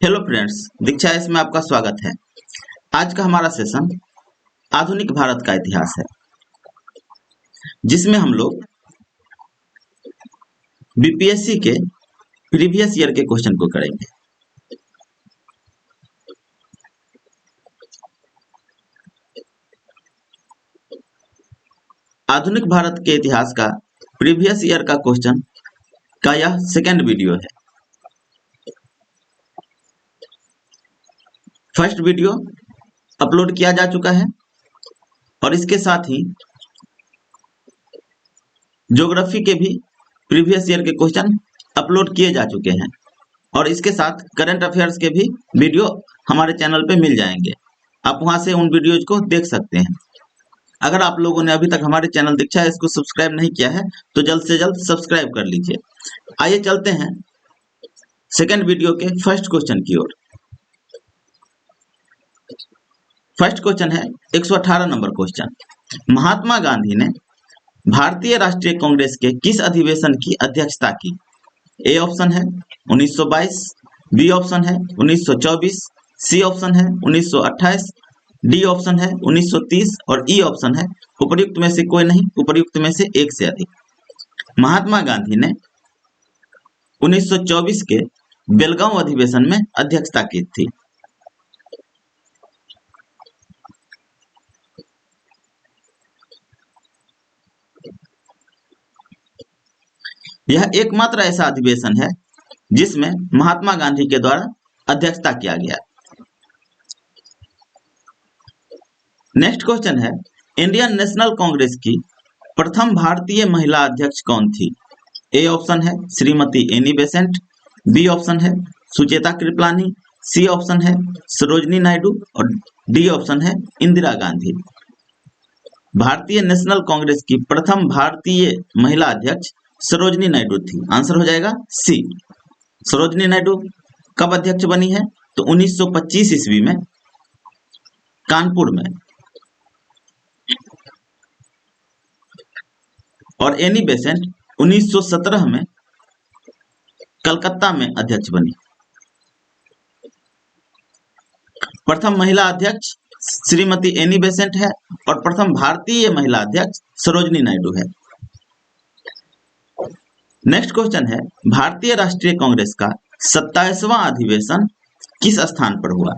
Hello friends, दीक्षा इसमें आपका स्वागत है। आज का हमारा सेशन आधुनिक भारत का इतिहास है, जिसमें हम लोग बीपीएससी के प्रीवियस ईयर के क्वेश्चन को करेंगे। आधुनिक भारत के इतिहास का प्रीवियस ईयर का क्वेश्चन का यह सेकेंड वीडियो है। फर्स्ट वीडियो अपलोड किया जा चुका है और इसके साथ ही ज्योग्राफी के भी प्रीवियस ईयर के क्वेश्चन अपलोड किए जा चुके हैं और इसके साथ करंट अफेयर्स के भी वीडियो हमारे चैनल पे मिल जाएंगे। आप वहां से उन वीडियोज को देख सकते हैं। अगर आप लोगों ने अभी तक हमारे चैनल दीक्षा इसको सब्सक्राइब नहीं किया है तो जल्द से जल्द सब्सक्राइब कर लीजिए। आइए चलते हैं सेकेंड वीडियो के फर्स्ट क्वेश्चन की ओर। फर्स्ट क्वेश्चन है 118 नंबर क्वेश्चन। महात्मा गांधी ने भारतीय राष्ट्रीय कांग्रेस के किस अधिवेशन की अध्यक्षता की? ए ऑप्शन है 1922, बी ऑप्शन है 1924, सी ऑप्शन है 1928, डी ऑप्शन है 1930 और ई ऑप्शन है उपर्युक्त में से कोई नहीं, उपर्युक्त में से एक से अधिक। महात्मा गांधी ने 1924 के बेलगांव अधिवेशन में अध्यक्षता की थी। यह एकमात्र ऐसा अधिवेशन है जिसमें महात्मा गांधी के द्वारा अध्यक्षता किया गया। नेक्स्ट क्वेश्चन है इंडियन नेशनल कांग्रेस की प्रथम भारतीय महिला अध्यक्ष कौन थी? ए ऑप्शन है Shrimati Annie Besant, B option है सुचेता कृपलानी, सी ऑप्शन है सरोजनी नायडू और डी ऑप्शन है इंदिरा गांधी। भारतीय नेशनल कांग्रेस की प्रथम भारतीय महिला अध्यक्ष सरोजनी नायडू थी। आंसर हो जाएगा सी। सरोजनी नायडू कब अध्यक्ष बनी है? तो 1925 ईस्वी में कानपुर में, और एनी बेसेंट 1917 में कलकत्ता में अध्यक्ष बनी। प्रथम महिला अध्यक्ष श्रीमती एनी बेसेंट है और प्रथम भारतीय महिला अध्यक्ष सरोजनी नायडू है। नेक्स्ट क्वेश्चन है भारतीय राष्ट्रीय कांग्रेस का 27वां अधिवेशन किस स्थान पर हुआ?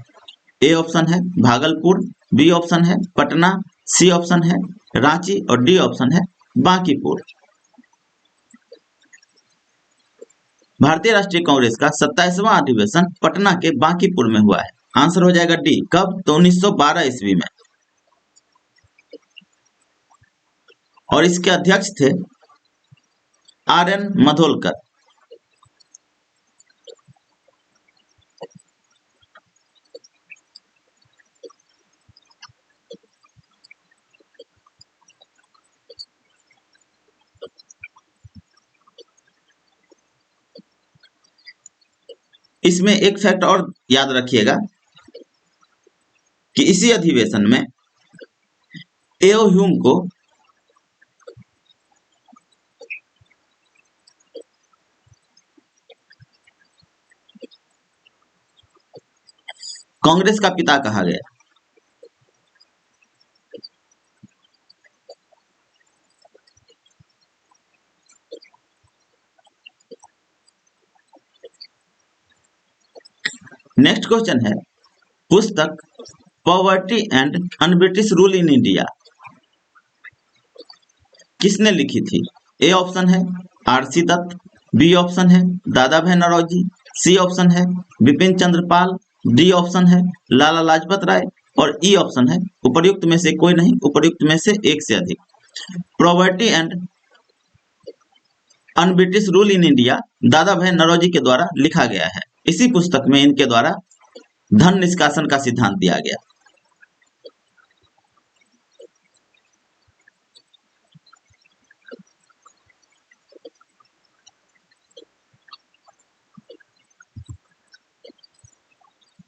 ए ऑप्शन है भागलपुर, बी ऑप्शन है पटना, सी ऑप्शन है रांची और डी ऑप्शन है बांकीपुर। भारतीय राष्ट्रीय कांग्रेस का 27वां अधिवेशन पटना के बांकीपुर में हुआ है। आंसर हो जाएगा डी। कब? तो 1912 ईस्वी में। और इसके अध्यक्ष थे आर.एन. मधोलकर। इसमें एक फैक्ट और याद रखिएगा कि इसी अधिवेशन में एओ ह्यूम को कांग्रेस का पिता कहा गया। नेक्स्ट क्वेश्चन है पुस्तक poverty and un-British rule in India किसने लिखी थी? ए ऑप्शन है आर.सी. दत्त, बी ऑप्शन है दादा भाई नौरोजी, सी ऑप्शन है बिपिन चंद्र पाल, डी ऑप्शन है लाला लाजपत राय और ई ऑप्शन है उपर्युक्त में से कोई नहीं, उपर्युक्त में से एक से अधिक। Poverty and un-British rule in India दादा भाई नौरोजी के द्वारा लिखा गया है। इसी पुस्तक में इनके द्वारा धन निष्कासन का सिद्धांत दिया गया।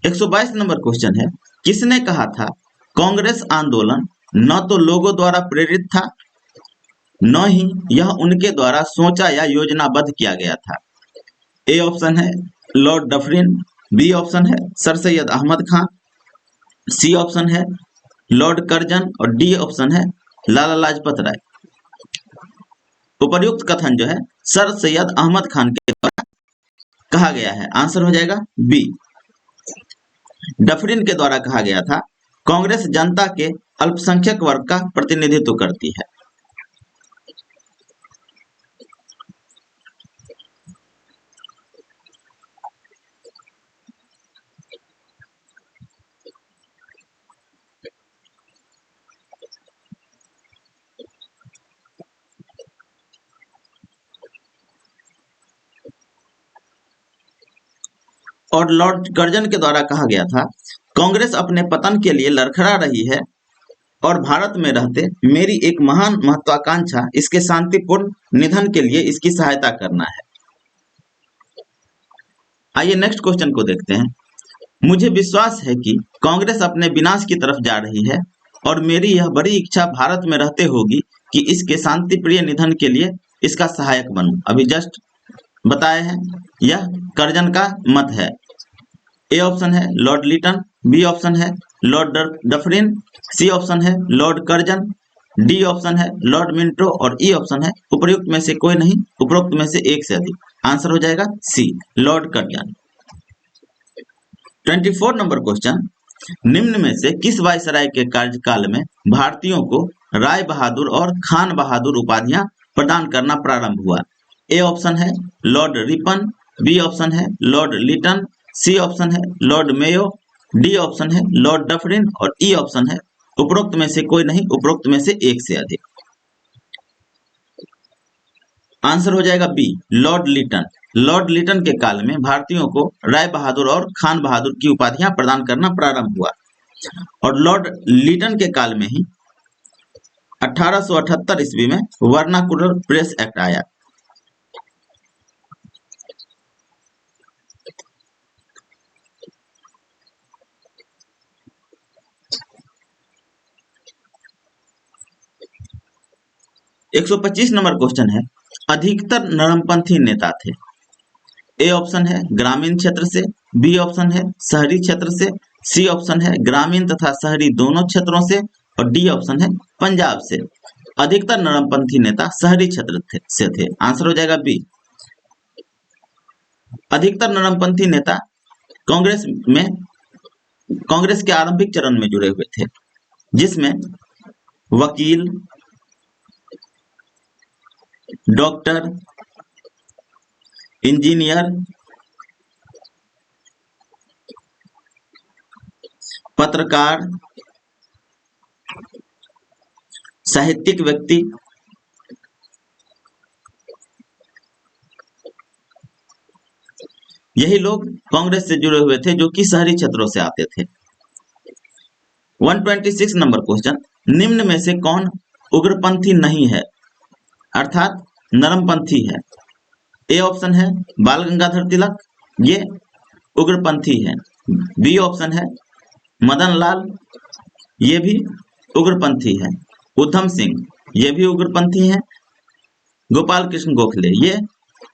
एक 122 नंबर क्वेश्चन है किसने कहा था कांग्रेस आंदोलन न तो लोगों द्वारा प्रेरित था न ही यह उनके द्वारा सोचा या योजनाबद्ध किया गया था? ए ऑप्शन है लॉर्ड डफरिन, बी ऑप्शन है sir Syed Ahmad Khan, C option है लॉर्ड कर्जन और डी ऑप्शन है लाला लाजपत राय। उपर्युक्त कथन जो है सर सैयद अहमद खान के द्वारा कहा गया है। आंसर हो जाएगा बी। डफरिन के द्वारा कहा गया था कांग्रेस जनता के अल्पसंख्यक वर्ग का प्रतिनिधित्व करती है। और लॉर्ड कर्जन के द्वारा कहा गया था कांग्रेस अपने पतन के लिए लड़खड़ा रही है और भारत में रहते मेरी एक महान महत्वाकांक्षा इसके शांतिपूर्ण निधन के लिए इसकी सहायता करना है। आइए नेक्स्ट क्वेश्चन को देखते हैं। मुझे विश्वास है कि कांग्रेस अपने विनाश की तरफ जा रही है और मेरी यह बड़ी इच्छा भारत में रहते होगी कि इसके शांति प्रिय निधन के लिए इसका सहायक बनूं। अभी जस्ट बताए हैं, यह कर्जन का मत है। ए ऑप्शन है लॉर्ड लिटन, बी ऑप्शन है लॉर्ड डफरिन, सी ऑप्शन है लॉर्ड कर्जन, डी ऑप्शन है लॉर्ड मिंटो और ई ऑप्शन है उपर्युक्त में से कोई नहीं, उपरोक्त में से एक से अधिक। आंसर हो जाएगा सी लॉर्ड कर्जन। 24 नंबर क्वेश्चन, निम्न में से किस वायसराय के कार्यकाल में भारतीयों को राय बहादुर और खान बहादुर उपाधियां प्रदान करना प्रारंभ हुआ? ए ऑप्शन है लॉर्ड रिपन, बी ऑप्शन है लॉर्ड लिटन, सी ऑप्शन है लॉर्ड मेयो, डी ऑप्शन है लॉर्ड डफरिन और ई ऑप्शन है उपरोक्त में से कोई नहीं, उपरोक्त में से एक से अधिक। आंसर हो जाएगा B Lord Lytton. Lord Lytton के काल में भारतीयों को राय बहादुर और खान बहादुर की उपाधियां प्रदान करना प्रारंभ हुआ और लॉर्ड लिटन के काल में ही 1878 ईस्वी में वर्नाकुलर प्रेस एक्ट आया। एक 125 नंबर क्वेश्चन है, अधिकतर नरमपंथी नेता थे। ए ऑप्शन है ग्रामीण क्षेत्र से, बी ऑप्शन है शहरी क्षेत्र से, सी ऑप्शन है ग्रामीण तथा शहरी दोनों क्षेत्रों से और डी ऑप्शन है पंजाब से। अधिकतर नरमपंथी नेता शहरी क्षेत्र से थे। आंसर हो जाएगा बी। अधिकतर नरमपंथी नेता कांग्रेस के आरंभिक चरण में जुड़े हुए थे, जिसमें वकील, डॉक्टर, इंजीनियर, पत्रकार, साहित्यिक व्यक्ति, यही लोग कांग्रेस से जुड़े हुए थे जो कि शहरी क्षेत्रों से आते थे। 126 नंबर क्वेश्चन, निम्न में से कौन उग्रपंथी नहीं है अर्थात नरमपंथी है? ए ऑप्शन है बाल गंगाधर तिलक, ये उग्रपंथी है। बी ऑप्शन है मदन लाल, ये भी उग्रपंथी है। उधम सिंह, ये भी उग्रपंथी है। गोपाल कृष्ण गोखले, ये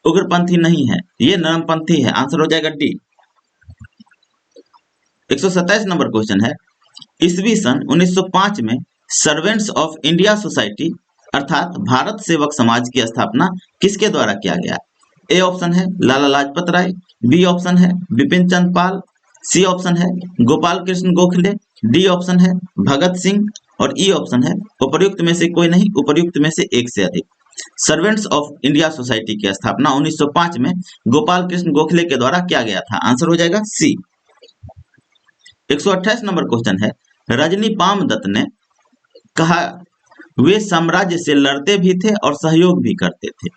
उग्रपंथी नहीं है, ये नरमपंथी है। आंसर हो जाएगा डी। 127 नंबर क्वेश्चन है, ईस्वी सन 1905 में सर्वेंट्स ऑफ इंडिया सोसाइटी अर्थात भारत सेवक समाज की स्थापना किसके द्वारा किया गया? ए ऑप्शन है लाला लाजपत राय, बी ऑप्शन है बिपिन चंद्र पाल, सी ऑप्शन है गोपाल कृष्ण गोखले, डी ऑप्शन है भगत सिंह और ई ऑप्शन है उपर्युक्त में से कोई नहीं, उपर्युक्त में से एक से अधिक। सर्वेंट्स ऑफ इंडिया सोसाइटी की स्थापना 1905 में गोपाल कृष्ण गोखले के द्वारा किया गया था। आंसर हो जाएगा सी। 128 नंबर क्वेश्चन है, रजनी पाम दत्त ने कहा वे साम्राज्य से लड़ते भी थे और सहयोग भी करते थे।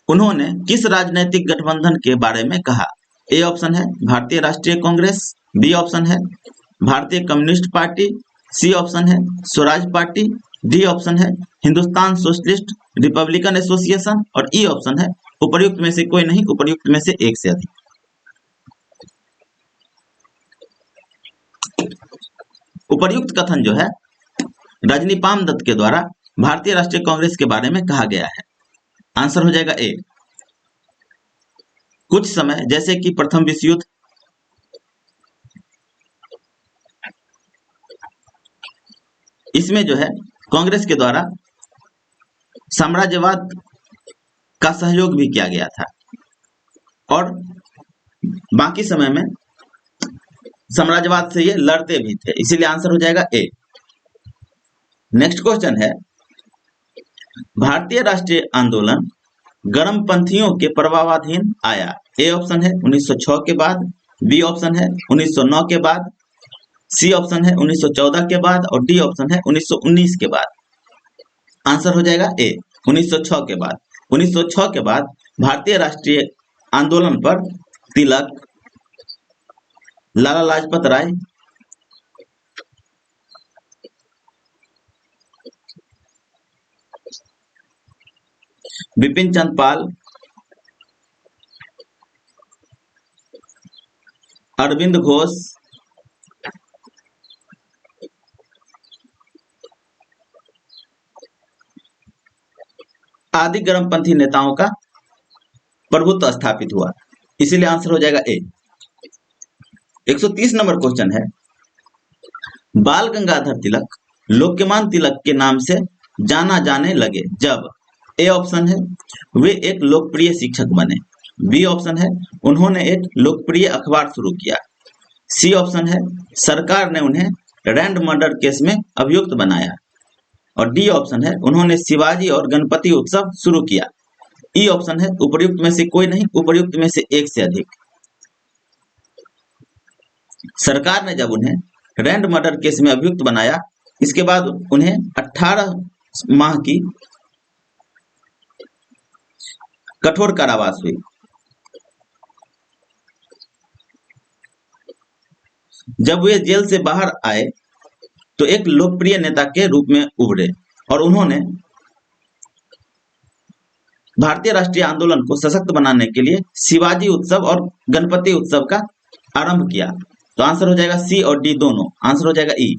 उन्होंने किस राजनीतिक गठबंधन के बारे में कहा? ए ऑप्शन है भारतीय राष्ट्रीय कांग्रेस, बी ऑप्शन है भारतीय कम्युनिस्ट पार्टी, सी ऑप्शन है स्वराज पार्टी, डी ऑप्शन है हिंदुस्तान सोशलिस्ट रिपब्लिकन एसोसिएशन और ई ऑप्शन है उपर्युक्त में से कोई नहीं, उपर्युक्त में से एक से अधिक। उपर्युक्त कथन जो है रजनी पाम दत्त के द्वारा भारतीय राष्ट्रीय कांग्रेस के बारे में कहा गया है। आंसर हो जाएगा ए। कुछ समय जैसे कि प्रथम विश्व युद्ध, इसमें जो है कांग्रेस के द्वारा साम्राज्यवाद का सहयोग भी किया गया था और बाकी समय में साम्राज्यवाद से ये लड़ते भी थे, इसीलिए आंसर हो जाएगा ए। नेक्स्ट क्वेश्चन है, भारतीय राष्ट्रीय आंदोलन गर्मपंथियों के प्रभावाधीन आया। ए ऑप्शन है 1906 के बाद, बी ऑप्शन है 1909 के बाद, सी ऑप्शन है 1914 के बाद और डी ऑप्शन है 1919 के बाद। आंसर हो जाएगा ए 1906 के बाद। 1906 के बाद भारतीय राष्ट्रीय आंदोलन पर तिलक, लाला लाजपत राय, बिपिन चंद्र पाल, अरविंद घोष, आदि गर्मपंथी नेताओं का प्रभुत्व स्थापित हुआ, इसीलिए आंसर हो जाएगा ए। 130 नंबर क्वेश्चन है, बाल गंगाधर तिलक लोकमान्य तिलक के नाम से जाना जाने लगे जब। ए ऑप्शन है वे एक लोकप्रिय शिक्षक बने, बी ऑप्शन है उन्होंने एक लोकप्रिय अखबार शुरू किया, सी ऑप्शन है सरकार ने उन्हें रैंड मर्डर केस में अभियुक्त बनाया और डी ऑप्शन है उन्होंने शिवाजी और गणपति उत्सव शुरू किया। ई ऑप्शन है उपर्युक्त में से कोई नहीं, उपर्युक्त में से एक से अधिक। सरकार ने जब उन्हें रैंड मर्डर केस में अभियुक्त बनाया, इसके बाद उन्हें 18 माह की कठोर कारावास हुई। जब वे जेल से बाहर आए तो एक लोकप्रिय नेता के रूप में उभरे और उन्होंने भारतीय राष्ट्रीय आंदोलन को सशक्त बनाने के लिए शिवाजी उत्सव और गणपति उत्सव का आरंभ किया। तो आंसर हो जाएगा सी और डी दोनों, आंसर हो जाएगा ई।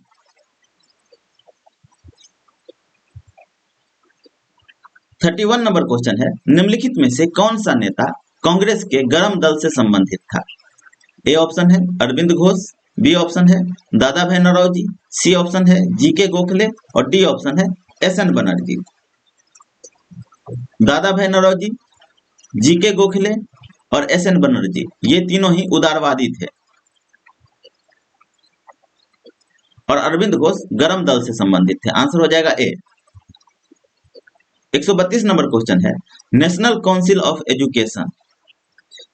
31 नंबर क्वेश्चन है, निम्नलिखित में से कौन सा नेता कांग्रेस के गर्म दल से संबंधित था। ए ऑप्शन है अरविंद घोष, बी ऑप्शन है दादा भाई नौरोजी, सी ऑप्शन है जीके गोखले और डी ऑप्शन है एस.एन. बनर्जी। दादा भाई नौरोजी, जीके गोखले और एस.एन. बनर्जी ये तीनों ही उदारवादी थे और अरविंद घोष गर्म दल से संबंधित थे, आंसर हो जाएगा ए। 132 नंबर क्वेश्चन है, नेशनल काउंसिल ऑफ एजुकेशन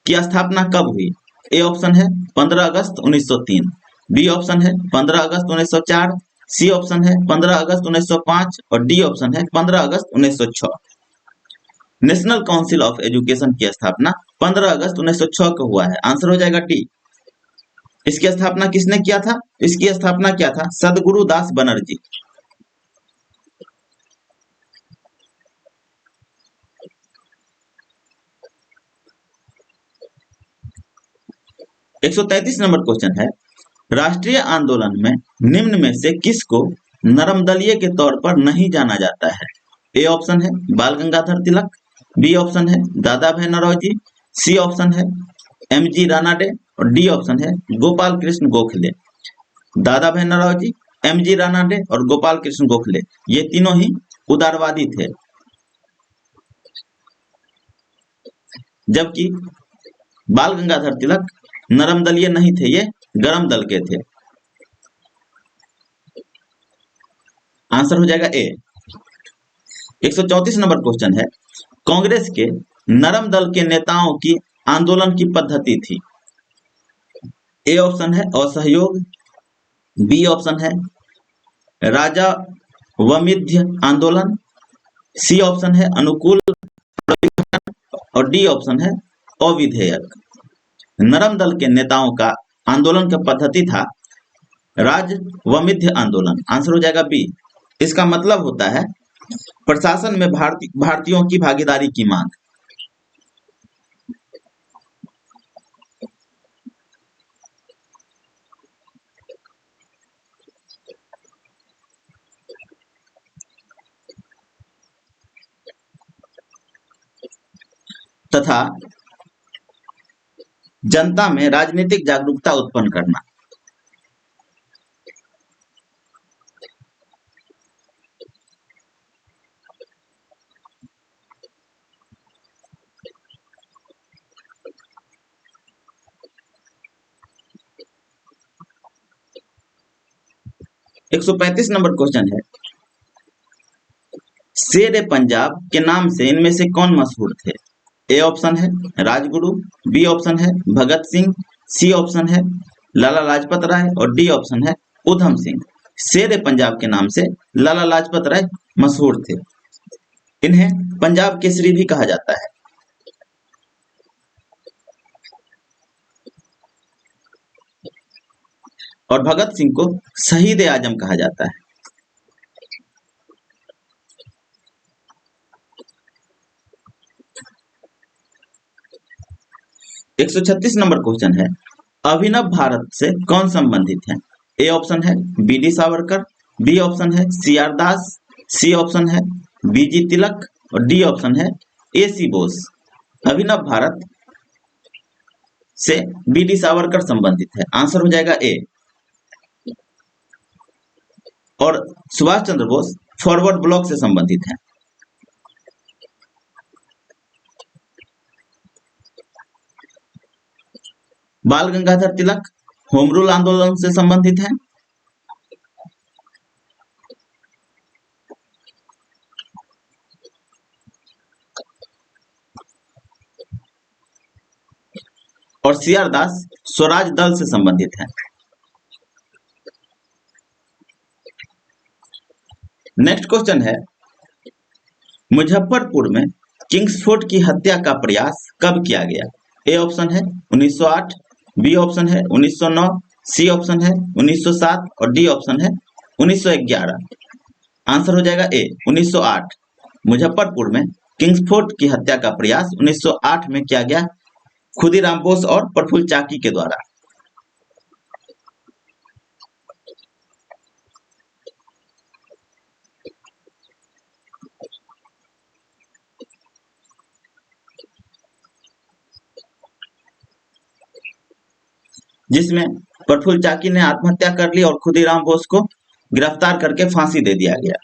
की स्थापना कब हुई। ए ऑप्शन है 15 अगस्त 1903, बी ऑप्शन है 15 अगस्त 1904, सी ऑप्शन है 15 अगस्त 1905 और डी ऑप्शन है 15 अगस्त 1906। नेशनल काउंसिल ऑफ एजुकेशन की स्थापना 15 अगस्त 1906 को हुआ है, आंसर हो जाएगा डी। इसकी स्थापना किसने किया था? इसकी स्थापना किया था सदगुरु दास बनर्जी। एक 133 नंबर क्वेश्चन है, राष्ट्रीय आंदोलन में निम्न में से किसको नरमदलीय के तौर पर नहीं जाना जाता है। ए ऑप्शन है बाल गंगाधर तिलक, बी ऑप्शन है दादा भाई नौरोजी, सी ऑप्शन है एम.जी. रानाडे और डी ऑप्शन है गोपाल कृष्ण गोखले। दादा भाई नौरोजी, एम.जी. रानाडे और गोपाल कृष्ण गोखले ये तीनों ही उदारवादी थे, जबकि बाल गंगाधर तिलक नरम दलीय नहीं थे, ये गरम दल के थे। आंसर हो जाएगा ए। 134 नंबर क्वेश्चन है, कांग्रेस के नरम दल के नेताओं की आंदोलन की पद्धति थी। ए ऑप्शन है असहयोग, बी ऑप्शन है राजा वमिध्य आंदोलन, सी ऑप्शन है अनुकूल और डी ऑप्शन है अविधेयक। नरम दल के नेताओं का आंदोलन का पद्धति था राजवमिध्य आंदोलन, आंसर हो जाएगा बी। इसका मतलब होता है प्रशासन में भारतीयों की भागीदारी की मांग। तथा जनता में राजनीतिक जागरूकता उत्पन्न करना। 135 नंबर क्वेश्चन है, शेर ए पंजाब के नाम से इनमें से कौन मशहूर थे? ए ऑप्शन है राजगुरु, बी ऑप्शन है भगत सिंह, सी ऑप्शन है लाला लाजपत राय और डी ऑप्शन है उधम सिंह। शेर ए पंजाब के नाम से लाला लाजपत राय मशहूर थे। इन्हें पंजाब केसरी भी कहा जाता है। और भगत सिंह को शहीद ए आजम कहा जाता है। 136 नंबर क्वेश्चन है, अभिनव भारत से कौन संबंधित है? ए ऑप्शन है B D Savarkar, B option है C R Das, C option है बी जी तिलक और डी ऑप्शन है ए सी बोस। अभिनव भारत से बी डी सावरकर संबंधित है, आंसर हो जाएगा ए। और सुभाष चंद्र बोस फॉरवर्ड ब्लॉक से संबंधित है। बाल गंगाधर तिलक होम रूल आंदोलन से संबंधित है। और सी आर दास स्वराज दल से संबंधित है। नेक्स्ट क्वेश्चन है, मुजफ्फरपुर में किंग्स फोर्ट की हत्या का प्रयास कब किया गया? ए ऑप्शन है 1908, बी ऑप्शन है 1909, सी ऑप्शन है 1907 और डी ऑप्शन है 1911। आंसर हो जाएगा ए 1908। मुजफ्फरपुर में किंग्स फोर्ट की हत्या का प्रयास 1908 में किया गया, खुदीराम बोस और प्रफुल्ल चाकी के द्वारा। जिसमें प्रफुल्ल चाकी ने आत्महत्या कर ली और खुदीराम बोस को गिरफ्तार करके फांसी दे दिया गया।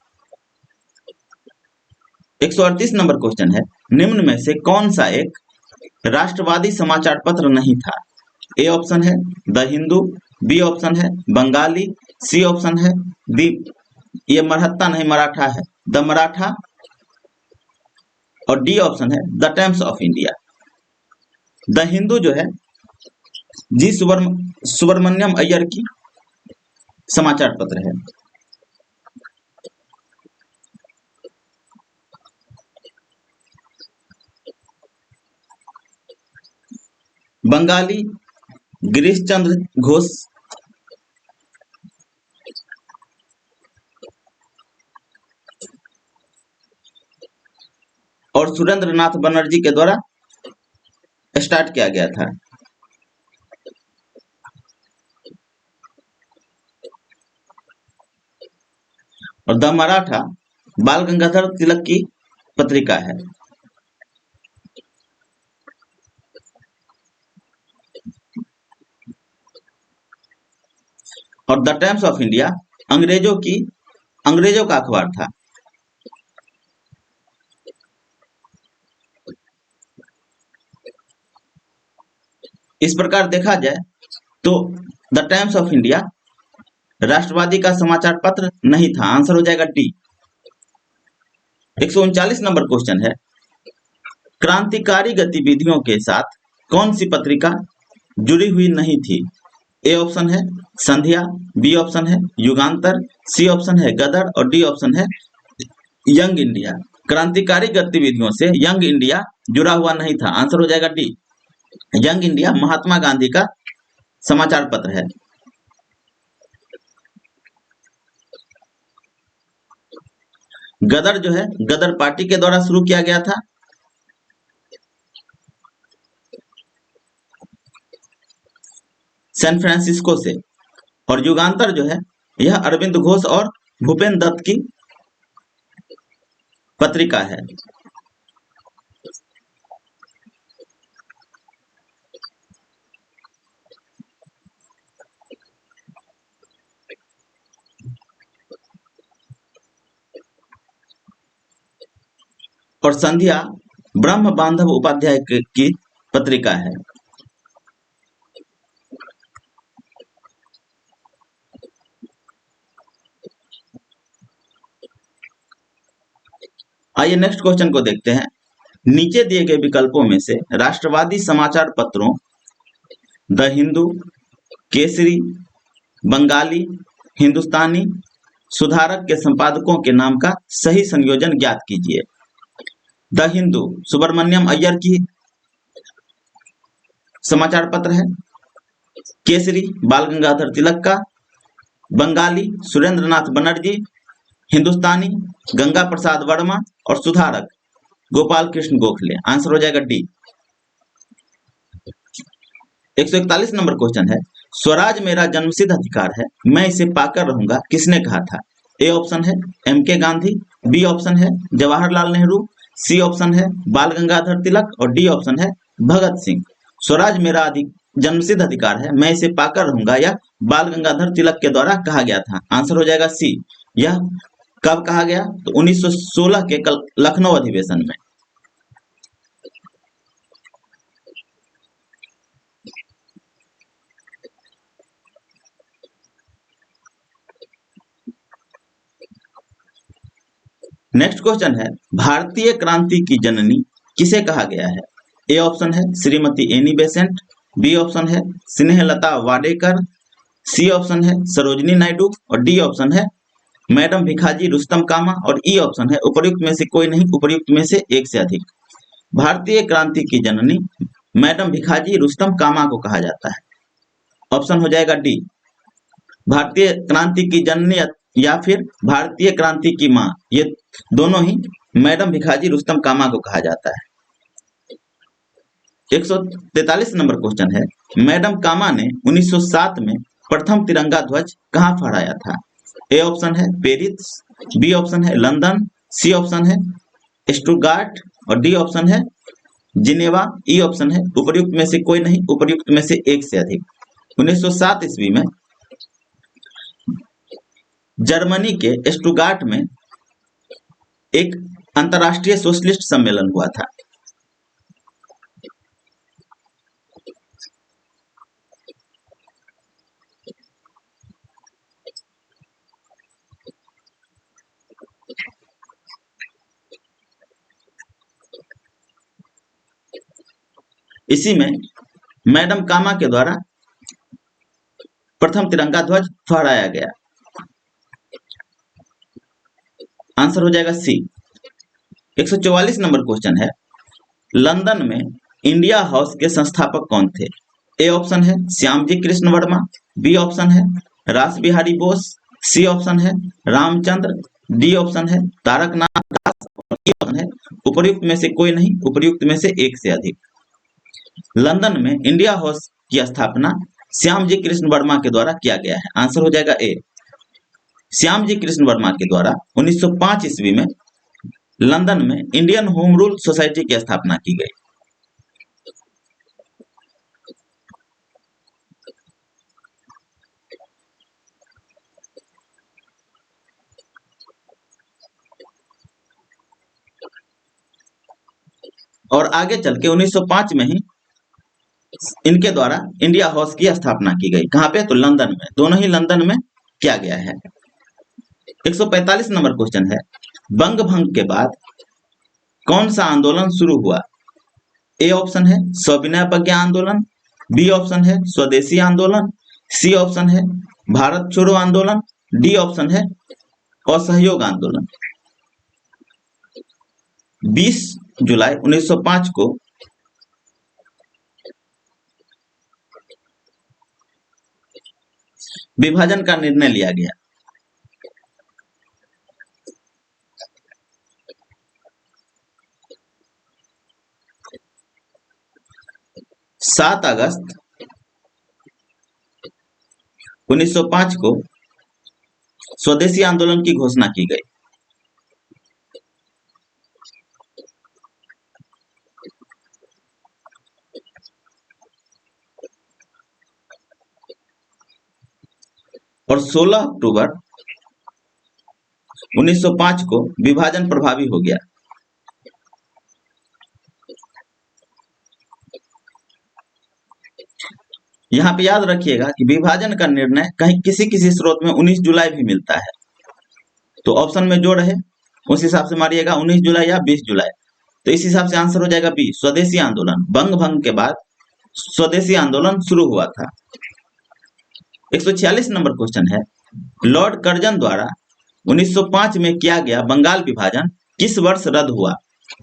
138 नंबर क्वेश्चन है, निम्न में से कौन सा एक राष्ट्रवादी समाचार पत्र नहीं था? ए ऑप्शन है द हिंदू, बी ऑप्शन है बंगाली, सी ऑप्शन है दी, ये मरहत्ता नहीं मराठा है, द मराठा और डी ऑप्शन है the times of India. The Hindu जो है जी सुब्रमण्यम अय्यर की समाचार पत्र है। बंगाली गिरीश चंद्र घोष और सुरेंद्र नाथ बनर्जी के द्वारा स्टार्ट किया गया था। और द मराठा बाल गंगाधर तिलक की पत्रिका है। और द टाइम्स ऑफ इंडिया अंग्रेजों का अखबार था। इस प्रकार देखा जाए तो द टाइम्स ऑफ इंडिया राष्ट्रवादी का समाचार पत्र नहीं था, आंसर हो जाएगा डी। 139 नंबर क्वेश्चन है, क्रांतिकारी गतिविधियों के साथ कौन सी पत्रिका जुड़ी हुई नहीं थी? ए ऑप्शन है संध्या, बी ऑप्शन है युगांतर, सी ऑप्शन है गदर और डी ऑप्शन है यंग इंडिया। क्रांतिकारी गतिविधियों से यंग इंडिया जुड़ा हुआ नहीं था, आंसर हो जाएगा D. Young India Mahatma Gandhi का समाचार पत्र है। गदर जो है गदर पार्टी के द्वारा शुरू किया गया था। सैन फ्रांसिस्को से। और युगांतर जो है यह अरविंद घोष और भूपेन दत्त की पत्रिका है। और संध्या ब्रह्म बांधव उपाध्याय की पत्रिका है। आइए नेक्स्ट क्वेश्चन को देखते हैं। नीचे दिए गए विकल्पों में से राष्ट्रवादी समाचार पत्रों द हिंदू, केसरी, बंगाली, हिंदुस्तानी, सुधारक के संपादकों के नाम का सही संयोजन ज्ञात कीजिए। द हिंदू सुब्रमण्यम अय्यर की समाचार पत्र है। केसरी बाल गंगाधर तिलक का, बंगाली सुरेंद्रनाथ बनर्जी, हिंदुस्तानी गंगा प्रसाद वर्मा और सुधारक गोपाल कृष्ण गोखले। आंसर हो जाएगा डी। 141 नंबर क्वेश्चन है, स्वराज मेरा जन्मसिद्ध अधिकार है, मैं इसे पाकर रहूंगा, किसने कहा था? ए ऑप्शन है एम के गांधी, बी ऑप्शन है जवाहरलाल नेहरू, सी ऑप्शन है बाल गंगाधर तिलक और डी ऑप्शन है भगत सिंह। स्वराज मेरा जन्मसिद्ध अधिकार है, मैं इसे पाकर रहूंगा, यह बाल गंगाधर तिलक के द्वारा कहा गया था। आंसर हो जाएगा सी। यह कब कहा गया? तो 1916 के लखनऊ अधिवेशन में। नेक्स्ट क्वेश्चन है, भारतीय क्रांति की जननी किसे कहा गया है? ए ऑप्शन है Shrimati Annie Besant, B option है स्नेहलता वाडेकर, सी ऑप्शन है सरोजिनी नायडू और डी ऑप्शन है मैडम भिखाजी रुस्तम कामा और ई ऑप्शन है उपर्युक्त में से कोई नहीं, उपर्युक्त में से एक से अधिक। भारतीय क्रांति की जननी मैडम भिखाजी रुस्तम कामा को कहा जाता है। ऑप्शन हो जाएगा डी। भारतीय क्रांति की जननी या फिर भारतीय क्रांति की मां, ये दोनों ही मैडम भिखाजी रुस्तम कामा को कहा जाता है। 143 नंबर क्वेश्चन है, मैडम कामा ने 1907 में प्रथम तिरंगा ध्वज कहां फहराया था? ए ऑप्शन है पेरिस, बी ऑप्शन है लंदन, सी ऑप्शन है स्टुटगार्ट और डी ऑप्शन है जिनेवा, ई ऑप्शन है उपर्युक्त में से कोई नहीं, उपर्युक्त में से एक से अधिक। 1907 ईस्वी में जर्मनी के स्टुटगार्ट में एक अंतर्राष्ट्रीय सोशलिस्ट सम्मेलन हुआ था। इसी में मैडम कामा के द्वारा प्रथम तिरंगा ध्वज फहराया गया। आंसर हो जाएगा सी। 144 नंबर क्वेश्चन है, लंदन में इंडिया हाउस के संस्थापक कौन थे? ए ऑप्शन है श्यामजी कृष्ण वर्मा, बी ऑप्शन है रास बिहारी बोस, सी ऑप्शन है रामचंद्र, डी ऑप्शन है तारकनाथ दास और ई ऑप्शन है उपर्युक्त में से कोई नहीं, उपर्युक्त में से एक से अधिक। लंदन में इंडिया हाउस की स्थापना श्यामजी कृष्ण वर्मा के द्वारा किया गया है। आंसर हो जाएगा ए। श्यामजी कृष्ण वर्मा के द्वारा 1905 ईस्वी में लंदन में इंडियन होम रूल सोसाइटी की स्थापना की गई। और आगे चल के 1905 में ही इनके द्वारा इंडिया हाउस की स्थापना की गई। कहां पे? तो लंदन में। दोनों ही लंदन में किया गया है। 145 नंबर क्वेश्चन है, बंग भंग के बाद कौन सा आंदोलन शुरू हुआ? ए ऑप्शन है सविनय अवज्ञा आंदोलन, बी ऑप्शन है स्वदेशी आंदोलन, सी ऑप्शन है भारत छोड़ो आंदोलन, डी ऑप्शन है असहयोग आंदोलन। 20 जुलाई 1905 को विभाजन का निर्णय लिया गया। सात अगस्त 1905 को स्वदेशी आंदोलन की घोषणा की गई। और 16 अक्टूबर 1905 को विभाजन प्रभावी हो गया। यहाँ पे याद रखिएगा कि विभाजन का निर्णय कहीं किसी किसी स्रोत में 19 जुलाई भी मिलता है, तो ऑप्शन में जो रहे उस हिसाब से मारिएगा, 19 जुलाई या 20 जुलाई। तो इस हिसाब से आंसर हो जाएगा बी, स्वदेशी आंदोलन। बंग भंग के बाद स्वदेशी आंदोलन शुरू हुआ था। 146 नंबर क्वेश्चन है, लॉर्ड कर्जन द्वारा 1905 में किया गया बंगाल विभाजन किस वर्ष रद्द हुआ?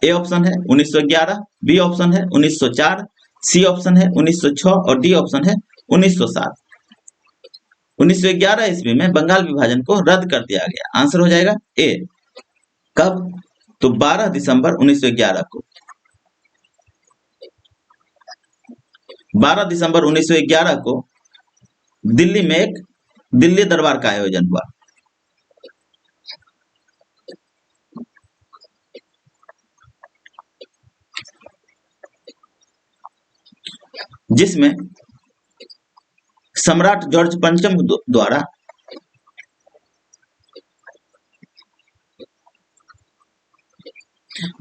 ए ऑप्शन है 1911, बी ऑप्शन है 1904, सी ऑप्शन है 1906 और डी ऑप्शन है 1907। 1911 ईस्वी में बंगाल विभाजन को रद्द कर दिया गया। आंसर हो जाएगा ए। कब? तो 12 दिसंबर 1911 को। 12 दिसंबर 1911 को दिल्ली में एक दिल्ली दरबार का आयोजन हुआ। जिसमें सम्राट जॉर्ज पंचम द्वारा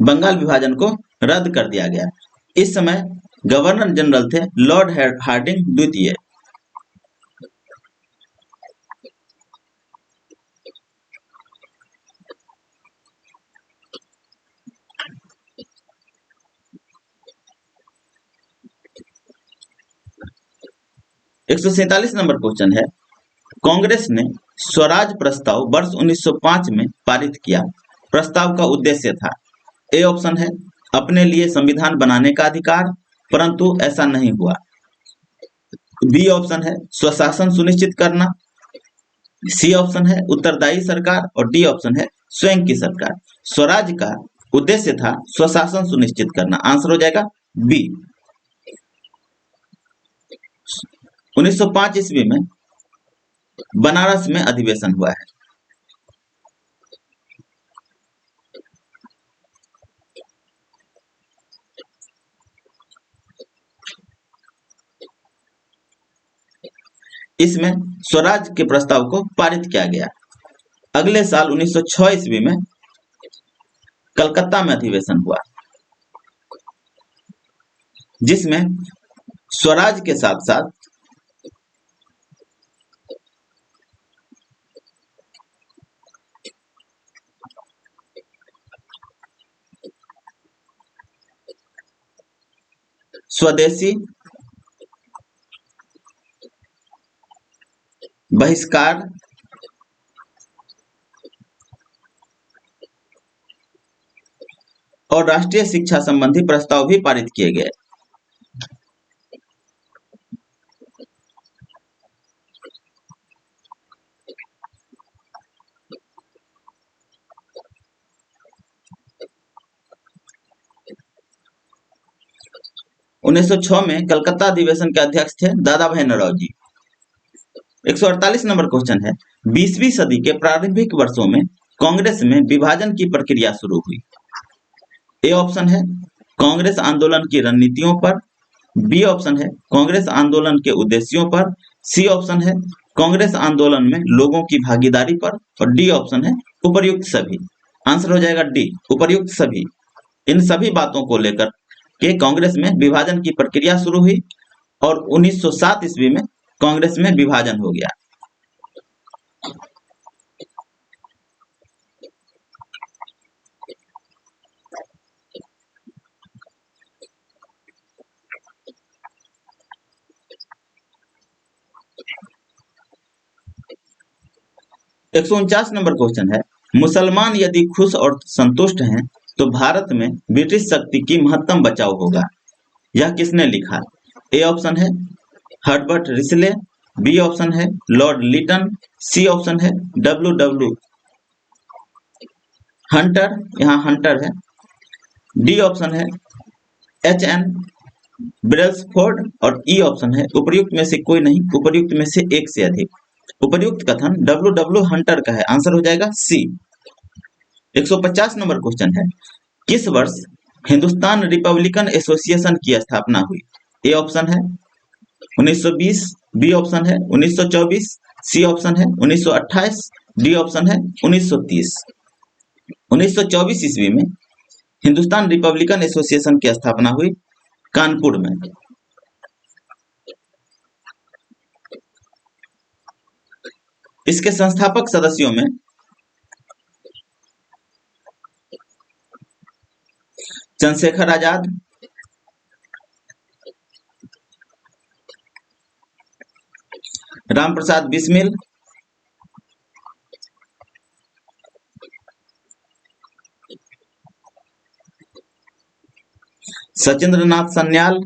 बंगाल विभाजन को रद्द कर दिया गया। इस समय गवर्नर जनरल थे लॉर्ड हार्डिंग द्वितीय। एक सौ 47 नंबर क्वेश्चन है, कांग्रेस ने स्वराज प्रस्ताव वर्ष 1905 में पारित किया। प्रस्ताव का उद्देश्य था, ए ऑप्शन है अपने लिए संविधान बनाने का अधिकार, परंतु ऐसा नहीं हुआ। बी ऑप्शन है स्वशासन सुनिश्चित करना, सी ऑप्शन है उत्तरदायी सरकार और डी ऑप्शन है स्वयं की सरकार। स्वराज का उद्देश्य था स्वशासन सुनिश्चित करना। आंसर हो जाएगा बी। 1905 ईस्वी में बनारस में अधिवेशन हुआ है। इसमें स्वराज के प्रस्ताव को पारित किया गया। अगले साल 1906 ईस्वी में कलकत्ता में अधिवेशन हुआ, जिसमें स्वराज के साथ साथ स्वदेशी, बहिष्कार, और राष्ट्रीय शिक्षा संबंधी प्रस्ताव भी पारित किए गए। उन्नीस सौ 6 में कलकत्ता अधिवेशन के अध्यक्ष थे दादा भाई नौरोजी। 148 नंबर क्वेश्चन है, 20वीं सदी के प्रारंभिक वर्षों में कांग्रेस में विभाजन की प्रक्रिया शुरू हुई। ए ऑप्शन है कांग्रेस आंदोलन की रणनीतियों पर, बी ऑप्शन है कांग्रेस आंदोलन के उद्देश्यों पर, सी ऑप्शन है कांग्रेस आंदोलन में लोगों की भागीदारी पर और डी ऑप्शन है उपर्युक्त सभी। आंसर हो जाएगा डी, उपर्युक्त सभी। इन सभी बातों को लेकर के कांग्रेस में विभाजन की प्रक्रिया शुरू हुई और 1907 ईस्वी में कांग्रेस में विभाजन हो गया। एक सौ 49 नंबर क्वेश्चन है, मुसलमान यदि खुश और संतुष्ट हैं तो भारत में ब्रिटिश शक्ति की महत्तम बचाव होगा। यह किसने लिखा? ए ऑप्शन है हर्बर्ट रिसले, बी ऑप्शन है लॉर्ड लिटन, सी ऑप्शन है डब्ल्यू हंटर, यहाँ हंटर है, डी ऑप्शन है एच.एन. ब्रेल्सफोर्ड और ई ऑप्शन है उपर्युक्त में से कोई नहीं, उपर्युक्त में से एक से अधिक। उपर्युक्त कथन डब्ल्यू हंटर का है। आंसर हो जाएगा सी। 150 नंबर क्वेश्चन है, किस वर्ष हिंदुस्तान रिपब्लिकन एसोसिएशन की स्थापना हुई? ए ऑप्शन है 1920, बी ऑप्शन है 1924, सी ऑप्शन है 1928, डी ऑप्शन है 1930। 1924 ईस्वी में हिंदुस्तान रिपब्लिकन एसोसिएशन की स्थापना हुई कानपुर में। इसके संस्थापक सदस्यों में चंद्रशेखर आजाद, राम प्रसाद बिस्मिल, सचिंद्र नाथ सन्याल,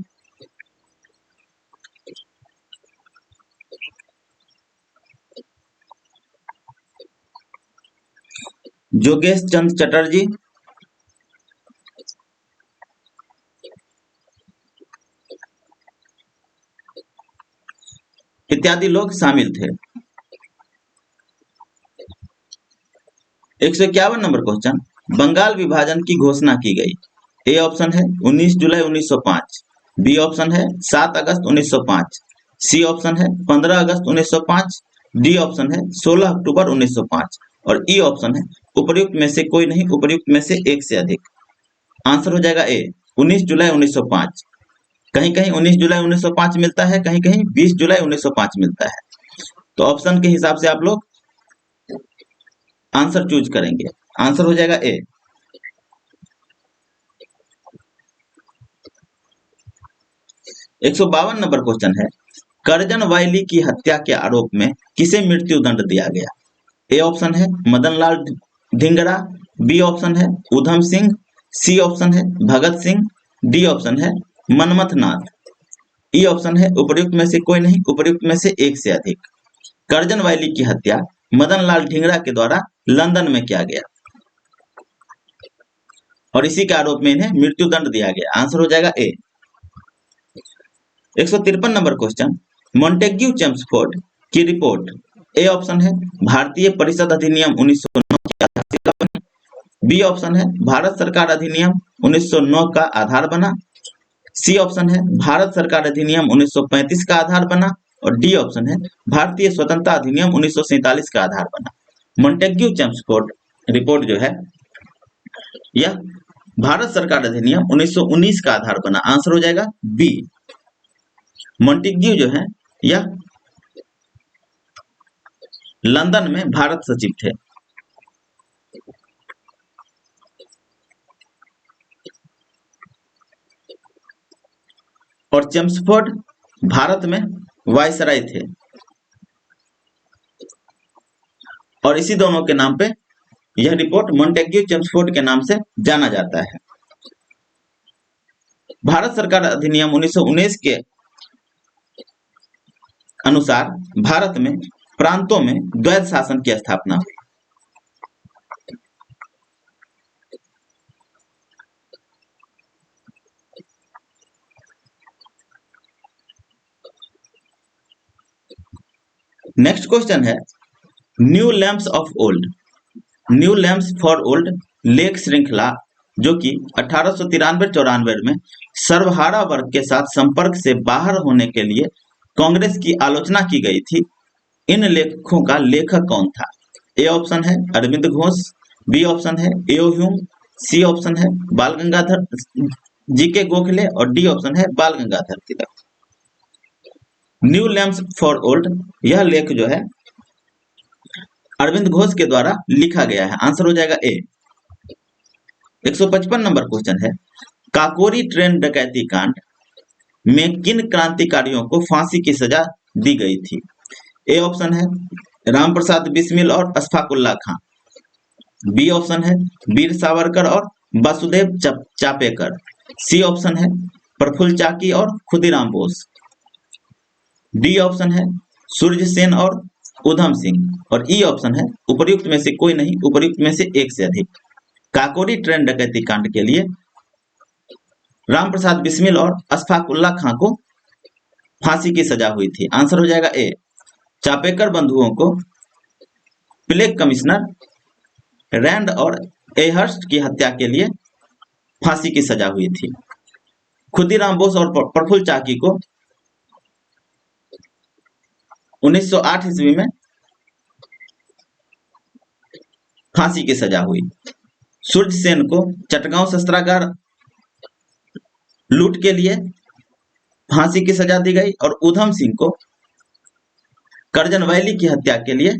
जोगेश चंद्र चटर्जी, इत्यादि लोग शामिल थे। 151 नंबर क्वेश्चन, बंगाल विभाजन की घोषणा की गई। ए ऑप्शन है 19 जुलाई 1905, बी ऑप्शन है 7 अगस्त 1905, सी ऑप्शन है 15 अगस्त 1905, डी ऑप्शन है 16 अक्टूबर 1905 और ई ऑप्शन है उपर्युक्त में से कोई नहीं, उपर्युक्त में से एक से अधिक। आंसर हो जाएगा ए 19 जुलाई 1905। कहीं कहीं 19 जुलाई 1905 मिलता है, कहीं कहीं 20 जुलाई 1905 मिलता है। तो ऑप्शन के हिसाब से आप लोग आंसर चूज करेंगे। आंसर हो जाएगा ए। 152 नंबर क्वेश्चन है, करजन वायली की हत्या के आरोप में किसे मृत्यु दंड दिया गया। ए ऑप्शन है मदनलाल धिंगरा, बी ऑप्शन है उधम सिंह, सी ऑप्शन है भगत सिंह, डी ऑप्शन है मनमथ नाथ, ई ऑप्शन है उपर्युक्त में से कोई नहीं, उपर्युक्त में से एक से अधिक। करजन वायली की हत्या मदनलाल धिंगरा के द्वारा लंदन में किया गया और इसी के आरोप में इन्हें मृत्यु दंड दिया गया। आंसर हो जाएगा ए। 153 नंबर क्वेश्चन, मॉन्टेग्यू चेम्सफोर्ड की रिपोर्ट। ए ऑप्शन है भारतीय परिषद अधिनियम 1909 की आधारशिला बनी, बी ऑप्शन है भारत सरकार अधिनियम 1909 का आधार बना, सी ऑप्शन है भारत सरकार अधिनियम 1935 का आधार बना और डी ऑप्शन है भारतीय स्वतंत्रता अधिनियम 1947 का आधार बना। मॉन्टेग्यू चेम्सफोर्ड रिपोर्ट जो है यह भारत सरकार अधिनियम 1919 का आधार बना। आंसर हो जाएगा बी। मॉन्टेग्यू जो है यह लंदन में भारत सचिव थे। और चेम्सफोर्ड भारत में वायसराय थे और इसी दोनों के नाम पे यह रिपोर्ट मॉन्टेग्यू चेम्सफोर्ड के नाम से जाना जाता है। भारत सरकार अधिनियम 1919 के अनुसार भारत में प्रांतों में द्वैध शासन की स्थापना हुई। नेक्स्ट क्वेश्चन है, new lamps of old, new lamps for old लेख श्रृंखला जो कि 1893-94 में सर्वहारा वर्ग के साथ संपर्क से बाहर होने के लिए कांग्रेस की आलोचना की गई थी। इन लेखों का लेखक कौन था। ए ऑप्शन है अरविंद घोष, बी ऑप्शन है एओ ह्यूम, सी ऑप्शन है बाल गंगाधर जीके गोखले और डी ऑप्शन है बाल Gangadhar Tilak. New lamps for old यह लेख जो है अरविंद घोष के द्वारा लिखा गया है। आंसर हो जाएगा ए। 155 नंबर क्वेश्चन है, काकोरी ट्रेन डकैती कांड में किन क्रांतिकारियों को फांसी की सजा दी गई थी। ए ऑप्शन है रामप्रसाद बिस्मिल और अशफाक उल्लाह खां, बी ऑप्शन है वीर सावरकर और वासुदेव चापेकर, सी ऑप्शन है प्रफुल्ल चाकी और खुदीराम बोस, डी ऑप्शन है सूर्य सेन और उधम सिंह और ई ऑप्शन है उपर्युक्त में से कोई नहीं, उपर्युक्त में से एक से अधिक। काकोरी ट्रेन डकैती कांड के लिए रामप्रसाद बिस्मिल और अशफाक उल्लाह खां को फांसी की सजा हुई थी। आंसर हो जाएगा ए। चापेकर बंधुओं को प्लेग कमिश्नर रैंड और एहर्स्ट की हत्या के लिए फांसी की सजा हुई थी। खुदीराम बोस और प्रफुल्ल चाकी को 1908 ईस्वी में फांसी की सजा हुई। सूर्य सेन को चटगांव शस्त्रागार लूट के लिए फांसी की सजा दी गई और उधम सिंह को करजन वैली की हत्या के लिए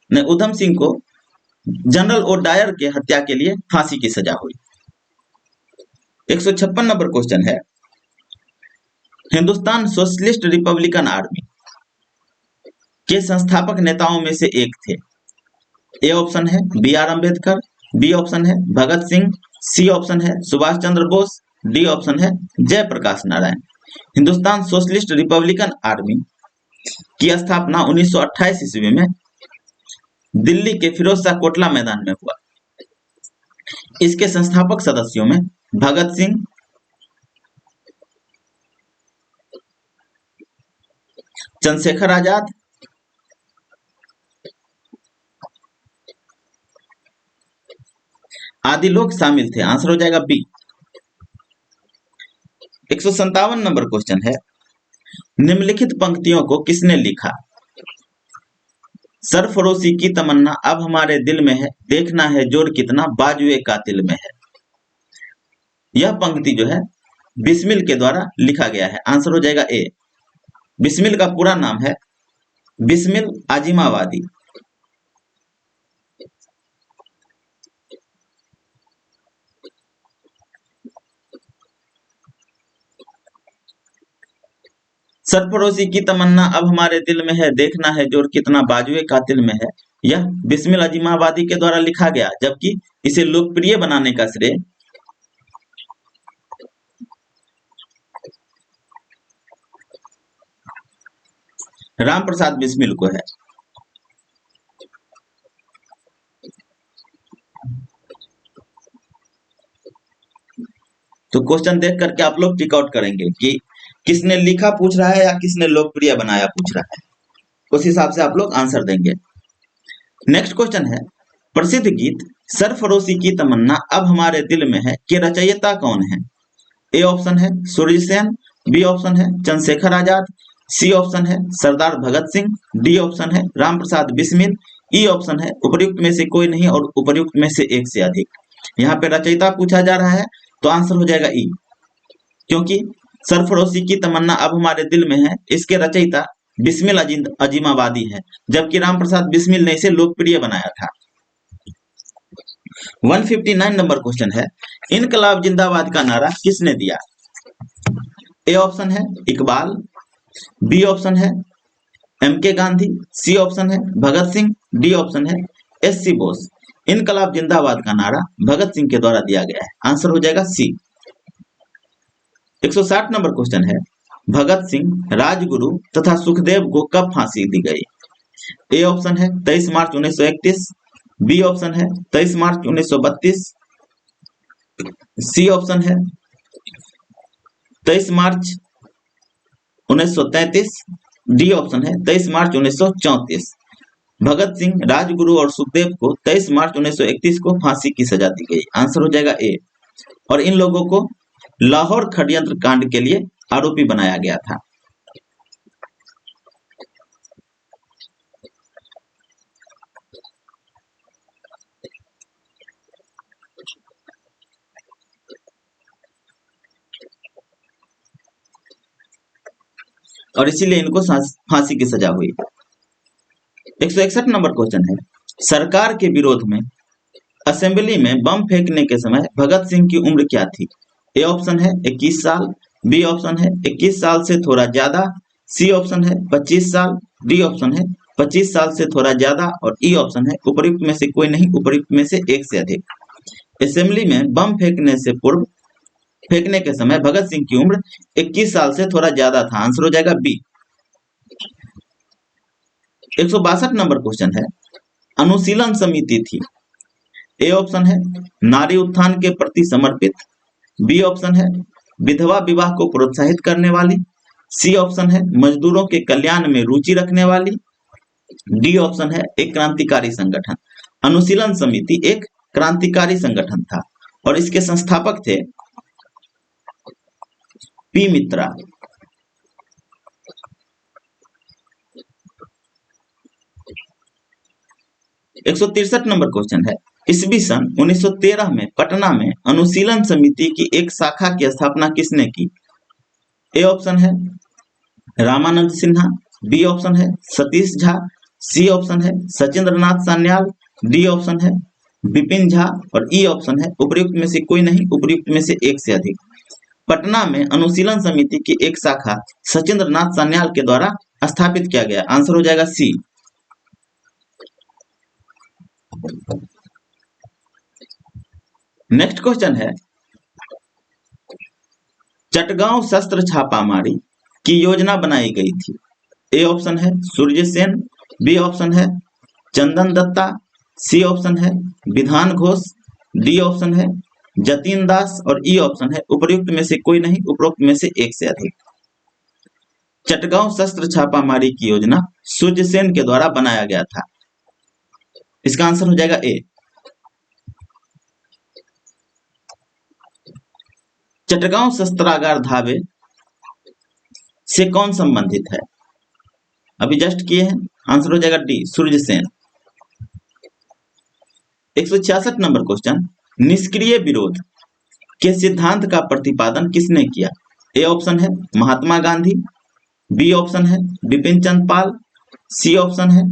ने उधम सिंह को जनरल ओ डायर के हत्या के लिए फांसी की सजा हुई। 156 नंबर क्वेश्चन है, हिंदुस्तान सोशलिस्ट रिपब्लिकन आर्मी के संस्थापक नेताओं में से एक थे। ए ऑप्शन है B R Ambedkar, B option है भगत सिंह, सी ऑप्शन है सुभाष चंद्र बोस, डी ऑप्शन है Jayaprakash Narayan. Hindustan socialist republican army की स्थापना 1928 ईस्वी में दिल्ली के फिरोज शाह कोटला मैदान में हुआ। इसके संस्थापक सदस्यों में भगत सिंह, चंद्रशेखर आजाद, आदि लोग शामिल थे। आंसर हो जाएगा बी। 157 नंबर क्वेश्चन है, निम्नलिखित पंक्तियों को किसने लिखा? सरफरोशी की तमन्ना अब हमारे दिल में है, देखना है जोर कितना बाजुए कातिल में है। यह पंक्ति जो है बिस्मिल के द्वारा लिखा गया है। आंसर हो जाएगा ए। बिस्मिल का पूरा नाम है बिस्मिल आजिमाबादी। सरफरोशी की तमन्ना अब हमारे दिल में है, देखना है जोर कितना बाजुए कातिल में है। यह बिस्मिल आजिमाबादी के द्वारा लिखा गया, जबकि इसे लोकप्रिय बनाने का श्रेय राम प्रसाद बिस्मिल को है। तो क्वेश्चन देख करके आप लोग टिक आउट करेंगे कि किसने लिखा पूछ रहा है या किसने लोकप्रिय बनाया पूछ रहा है, उस हिसाब से आप लोग आंसर देंगे। नेक्स्ट क्वेश्चन है, प्रसिद्ध गीत सरफरोशी की तमन्ना अब हमारे दिल में है के रचयिता कौन है? ए ऑप्शन है सूर्य सेन, बी ऑप्शन है चंद्रशेखर आजाद, सी ऑप्शन है सरदार भगत सिंह, डी ऑप्शन है राम प्रसाद बिस्मिल, ई ऑप्शन है उपर्युक्त में से कोई नहीं और उपर्युक्त में से एक से अधिक। यहाँ पे रचयिता पूछा जा रहा है तो आंसर हो जाएगा ई, क्योंकि सरफरोशी की तमन्ना अब हमारे दिल में है इसके रचयिता बिस्मिल अजीमाबादी है, जबकि राम प्रसाद बिस्मिल ने इसे लोकप्रिय बनाया था। 159 नंबर क्वेश्चन है, इनकलाब जिंदाबाद का नारा किसने दिया? ए ऑप्शन है इकबाल, बी ऑप्शन है एम के गांधी, सी ऑप्शन है भगत सिंह, डी ऑप्शन है एस सी बोस। इनकलाब जिंदाबाद का नारा भगत सिंह के द्वारा दिया गया है। आंसर हो जाएगा सी। 160 नंबर क्वेश्चन है, भगत सिंह, राजगुरु तथा सुखदेव को कब फांसी दी गई? ए ऑप्शन है 23 मार्च 1931, बी ऑप्शन है 23 मार्च 1932, सी ऑप्शन है 23 मार्च 1933, डी ऑप्शन है 23 मार्च 1934। भगत सिंह, राजगुरु और सुखदेव को 23 मार्च 1931 को फांसी की सजा दी गई। आंसर हो जाएगा ए। और इन लोगों को लाहौर षड्यंत्र कांड के लिए आरोपी बनाया गया था। और इसीलिए इनको फांसी की सजा हुई। 161 नंबर क्वेश्चन है, सरकार के विरोध में असेंबली में बम फेंकने के समय भगत सिंह की उम्र क्या थी? ए ऑप्शन है 21 साल, बी ऑप्शन है 21 साल से थोड़ा ज्यादा, सी ऑप्शन है 25 साल, डी ऑप्शन है 25 साल से थोड़ा ज्यादा और ई ऑप्शन है उपर्युक्त में से कोई नहीं, उपर्युक्त में से एक से अधिक। असेंबली में बम फेंकने के समय भगत सिंह की उम्र 21 साल से थोड़ा ज्यादा था। आंसर हो जाएगा बी। 162 नंबर क्वेश्चन है, अनुशीलन समिति थी। ए ऑप्शन है नारी उत्थान के प्रति समर्पित, बी ऑप्शन है विधवा विवाह को प्रोत्साहित करने वाली, सी ऑप्शन है मजदूरों के कल्याण में रुचि रखने वाली, डी ऑप्शन है एक क्रांतिकारी संगठन। अनुशीलन समिति एक क्रांतिकारी संगठन था और इसके संस्थापक थे पी मित्रा। 163 नंबर क्वेश्चन है, ईस्वी सन 1913 में पटना में अनुशीलन समिति की एक शाखा की स्थापना किसने की? ए ऑप्शन है रामानंद सिन्हा, बी ऑप्शन है सतीश झा, सी ऑप्शन है सचिंद्र नाथ सान्याल, डी ऑप्शन है विपिन झा और ई ऑप्शन है उपयुक्त में से कोई नहीं, उपयुक्त में से एक से अधिक। पटना में अनुशीलन समिति की एक शाखा सचिंद्र नाथ सान्याल के द्वारा स्थापित किया गया। आंसर हो जाएगा सी। नेक्स्ट क्वेश्चन है चटगांव शस्त्र छापामारी की योजना बनाई गई थी। ए ऑप्शन है सूर्य सेन, बी ऑप्शन है चंदन दत्ता, सी ऑप्शन है विधान घोष, डी ऑप्शन है जतीन दास और ई ऑप्शन है उपयुक्त में से कोई नहीं, उपरोक्त में से एक से अधिक। चटगांव शस्त्र छापामारी की योजना सूर्य सेन के द्वारा बनाया गया था। इसका आंसर हो जाएगा ए। चटगांव शस्त्रागार धावे से कौन संबंधित है? अभी जस्ट किए हैं, आंसर हो जाएगा D Surya Sen. 166 number question, निष्क्रिय विरोध के सिद्धांत का प्रतिपादन किसने किया? ए ऑप्शन है महात्मा गांधी, बी ऑप्शन है बिपिन चंद्र पाल, सी ऑप्शन है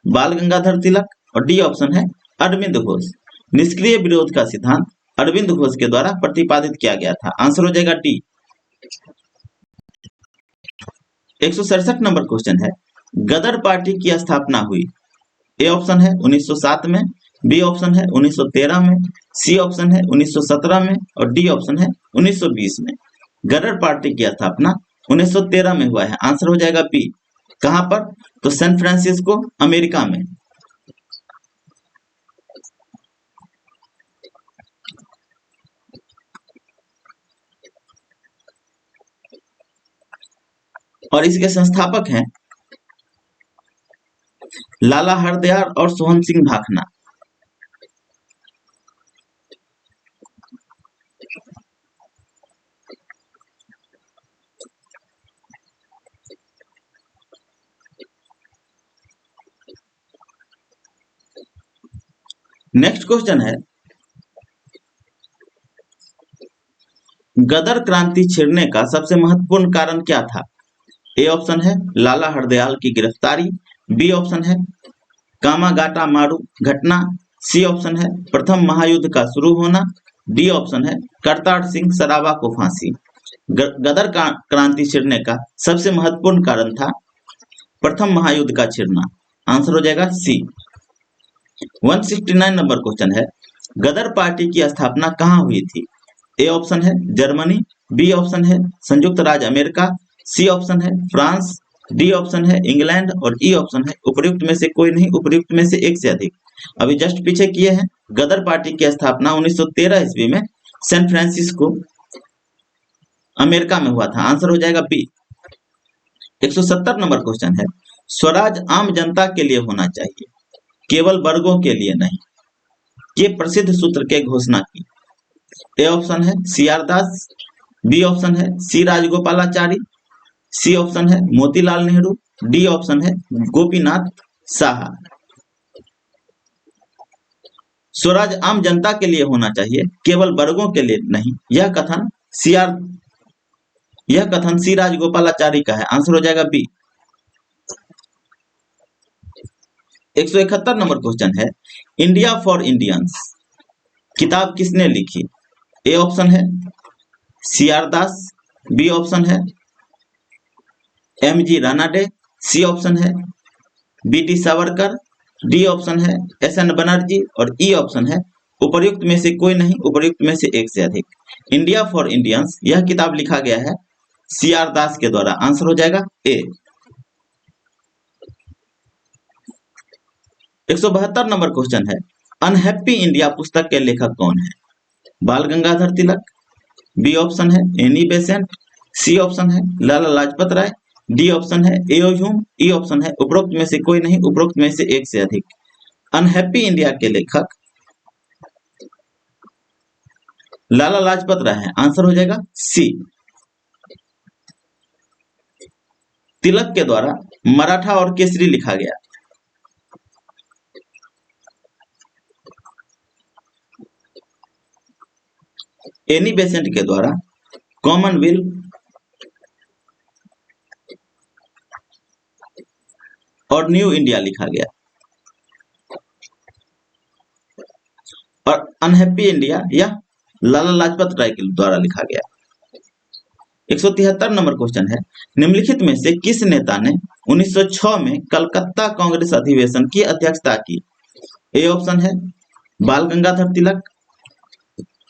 बाल गंगाधर तिलक और डी ऑप्शन है अरविंद घोष। निष्क्रिय विरोध का सिद्धांत अरविंद घोष के द्वारा प्रतिपादित किया गया था। आंसर हो जाएगा डी। 167 नंबर क्वेश्चन है गदर पार्टी की स्थापना हुई। ए ऑप्शन है 1907 में, बी ऑप्शन है 1913 में, सी ऑप्शन है 1917 में और डी ऑप्शन है 1920 में। गदर पार्टी की स्थापना 1913 में हुआ है। आंसर हो जाएगा बी। कहां पर? तो सैन फ्रांसिस्को, अमेरिका में। और इसके संस्थापक हैं लाला हरदयाल और सोहन सिंह भाखना। नेक्स्ट क्वेश्चन है गदर क्रांति छिड़ने का सबसे महत्वपूर्ण कारण क्या था? ए ऑप्शन है लाला हरदयाल की गिरफ्तारी, बी ऑप्शन है कामागाटा मारू घटना, सी ऑप्शन है प्रथम महायुद्ध का शुरू होना, डी ऑप्शन है करतार सिंह सराबा को फांसी। गदर क्रांति छिड़ने का सबसे महत्वपूर्ण कारण था प्रथम महायुद्ध का छिड़ना। आंसर हो जाएगा सी। 169 नंबर क्वेश्चन है गदर पार्टी की स्थापना कहाँ हुई थी? ए ऑप्शन है जर्मनी, बी ऑप्शन है संयुक्त राज्य अमेरिका, सी ऑप्शन है फ्रांस, डी ऑप्शन है इंग्लैंड और ई ऑप्शन है उपयुक्त में से कोई नहीं, उपयुक्त में से एक से अधिक। अभी जस्ट पीछे किए हैं। गदर पार्टी की स्थापना 1913 ईस्वी में सैन फ्रांसिस्को, अमेरिका में हुआ था। आंसर हो जाएगा बी। 170 नंबर क्वेश्चन है स्वराज आम जनता के लिए होना चाहिए, केवल वर्गों के लिए नहीं, ये प्रसिद्ध सूत्र के घोषणा की। ए ऑप्शन है C R Das, B option है सी राजगोपालाचारी, सी ऑप्शन है मोतीलाल नेहरू, डी ऑप्शन है गोपीनाथ साहा। स्वराज आम जनता के लिए होना चाहिए, केवल वर्गों के लिए नहीं, यह कथन सी राजगोपालाचारी का है। आंसर हो जाएगा बी। 171 नंबर क्वेश्चन है इंडिया फॉर इंडियंस किताब किसने लिखी? ए ऑप्शन है C R Das, B option है M G Ranade, C option है B T Savarkar, D option है एस एन बनर्जी और ई ऑप्शन है उपयुक्त में से कोई नहीं, उपयुक्त में से एक से अधिक। इंडिया फॉर इंडियंस यह किताब लिखा गया है सी आर दास के द्वारा। आंसर हो जाएगा ए। 172 नंबर क्वेश्चन है अनहैप्पी इंडिया पुस्तक के लेखक कौन है? बाल गंगाधर तिलक, बी ऑप्शन है एनी बेसेंट, सी ऑप्शन है लाला लाजपत राय, डी ऑप्शन है एओ ह्यूम, ई ऑप्शन है उपरोक्त में से कोई नहीं, उपरोक्त में से एक से अधिक। अनहैप्पी इंडिया के लेखक लाला लाजपत राय है। आंसर हो जाएगा सी। तिलक के द्वारा मराठा और केसरी लिखा गया। एनी बेसेंट के द्वारा कॉमनवेल्थ और न्यू इंडिया लिखा गया, और अनहैप्पी इंडिया यह लाला लाजपत राय के द्वारा लिखा गया। 173 नंबर क्वेश्चन है, निम्नलिखित में से किस नेता ने 1906 में कलकत्ता कांग्रेस अधिवेशन की अध्यक्षता की? ए ऑप्शन है बाल गंगाधर तिलक,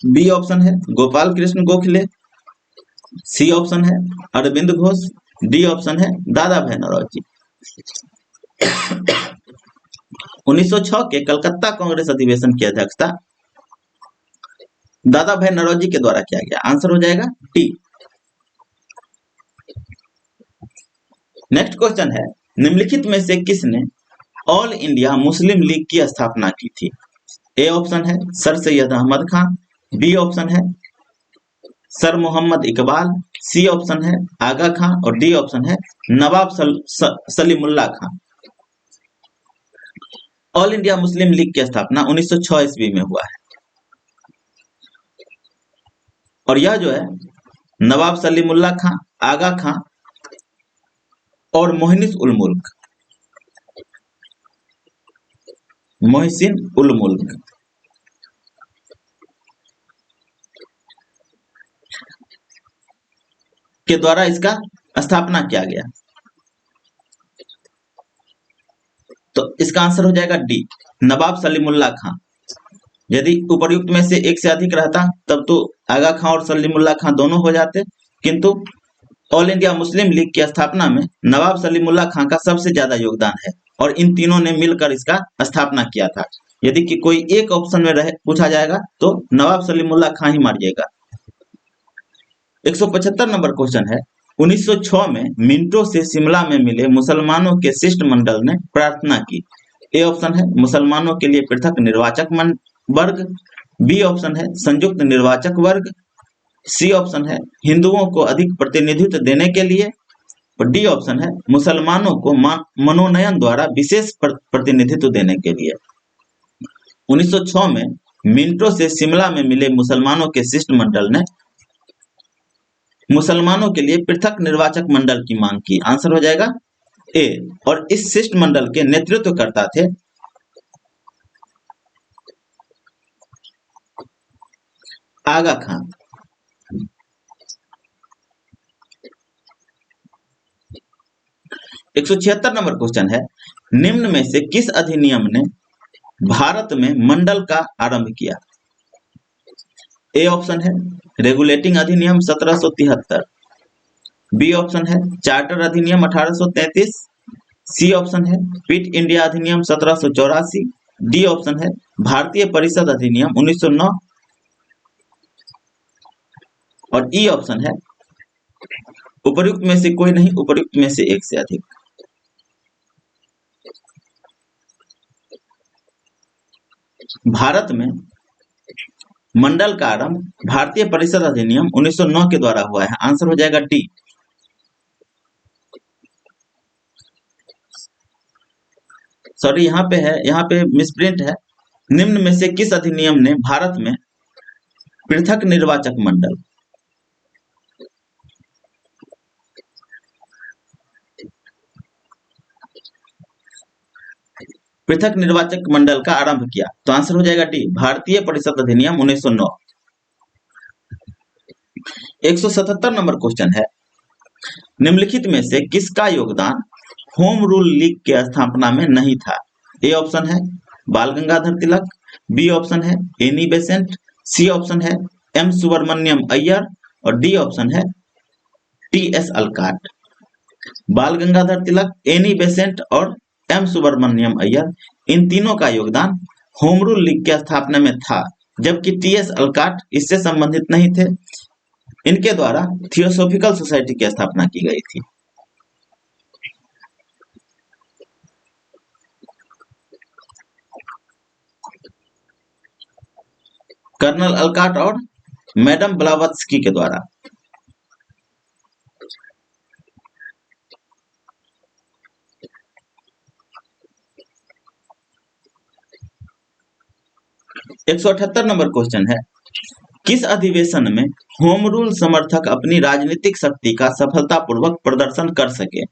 बी ऑप्शन है गोपाल कृष्ण गोखले, सी ऑप्शन है अरविंद घोष, डी ऑप्शन है दादा भाई नौरोजी। 1906 के कलकत्ता कांग्रेस अधिवेशन की अध्यक्षता दादा भाई नौरोजी के द्वारा किया गया। आंसर हो जाएगा डी। नेक्स्ट क्वेश्चन है, निम्नलिखित में से किसने ऑल इंडिया मुस्लिम लीग की स्थापना की थी? ए ऑप्शन है sir Syed Ahmad Khan, B option है sir Mohammad Iqbal, C option है आगा खां और डी ऑप्शन है Nawab Salimullah Khan. All India Muslim League की स्थापना 1906 ईस्वी में हुआ है, और यह जो है नवाब सलीमुल्लाह खां, आगा खां और मोहसिन उल मुल्क के द्वारा इसका स्थापना किया गया। तो इसका आंसर हो जाएगा डी, नवाब सलीमुल्लाह खां। यदि उपर्युक्त में से एक से अधिक रहता तब तो आगा खां और सलीमुल्लाह खां दोनों हो जाते, किंतु ऑल इंडिया मुस्लिम लीग की स्थापना में नवाब सलीमुल्लाह खां का सबसे ज्यादा योगदान है, और इन तीनों ने मिलकर इसका स्थापना किया था। यदि कि कोई एक ऑप्शन में पूछा जाएगा तो नवाब सलीमुल्लाह खां ही मारिएगा। 175 नंबर क्वेश्चन है, 1906 में मिंटो से शिमला में मिले मुसलमानों के शिष्टमंडल ने प्रार्थना की। ए ऑप्शन है मुसलमानों के लिए पृथक निर्वाचक वर्ग, बी ऑप्शन है संयुक्त निर्वाचक वर्ग, सी ऑप्शन है हिंदुओं को अधिक प्रतिनिधित्व देने के लिए, और डी ऑप्शन है मुसलमानों को मनोनयन द्वारा विशेष प्रतिनिधित्व देने के लिए। 1906 में मिंटो से शिमला में मिले मुसलमानों के शिष्टमंडल ने मुसलमानों के लिए पृथक निर्वाचक मंडल की मांग की। आंसर हो जाएगा ए, और इस शिष्टमंडल के नेतृत्वकर्ता थे आगा खां। 176 नंबर क्वेश्चन है, निम्न में से किस अधिनियम ने भारत में मंडल का आरंभ किया? ए ऑप्शन है रेगुलेटिंग अधिनियम 1773, बी ऑप्शन है चार्टर अधिनियम 1833, सी ऑप्शन है क्विट इंडिया अधिनियम 1784, डी ऑप्शन है भारतीय परिषद अधिनियम 1909, और ई ऑप्शन है उपर्युक्त में से कोई नहीं, उपर्युक्त में से एक से अधिक। भारत में मंडल का आरंभ भारतीय परिषद अधिनियम 1909 के द्वारा हुआ है। आंसर हो जाएगा डी। सॉरी, यहाँ पे मिसप्रिंट है। निम्न में से किस अधिनियम ने भारत में पृथक निर्वाचक मंडल का आरंभ किया? तो आंसर हो जाएगा डी, भारतीय परिषद अधिनियम 1909। 177 नंबर क्वेश्चन है, निम्नलिखित में से किसका योगदान होम रूल लीग के स्थापना में नहीं था? ए ऑप्शन है बाल गंगाधर तिलक, बी ऑप्शन है एनी बेसेंट, सी ऑप्शन है एम सुब्रमण्यम अय्यर, और डी ऑप्शन है टी एस अलकाट। बाल गंगाधर तिलक, एनी बेसेंट और एम सुब्रमण्यम अय्यर, इन तीनों का योगदान होम रूल लीग की स्थापना में था, जबकि टी एस अलकाट इससे संबंधित नहीं थे। इनके द्वारा थियोसॉफिकल सोसाइटी की स्थापना की गई थी। कर्नल अलकाट और मैडम ब्लावत्स्की के द्वारा। एक 178 नंबर क्वेश्चन है, किस अधिवेशन में होम रूल समर्थक अपनी राजनीतिक शक्ति का सफलतापूर्वक प्रदर्शन कर सके।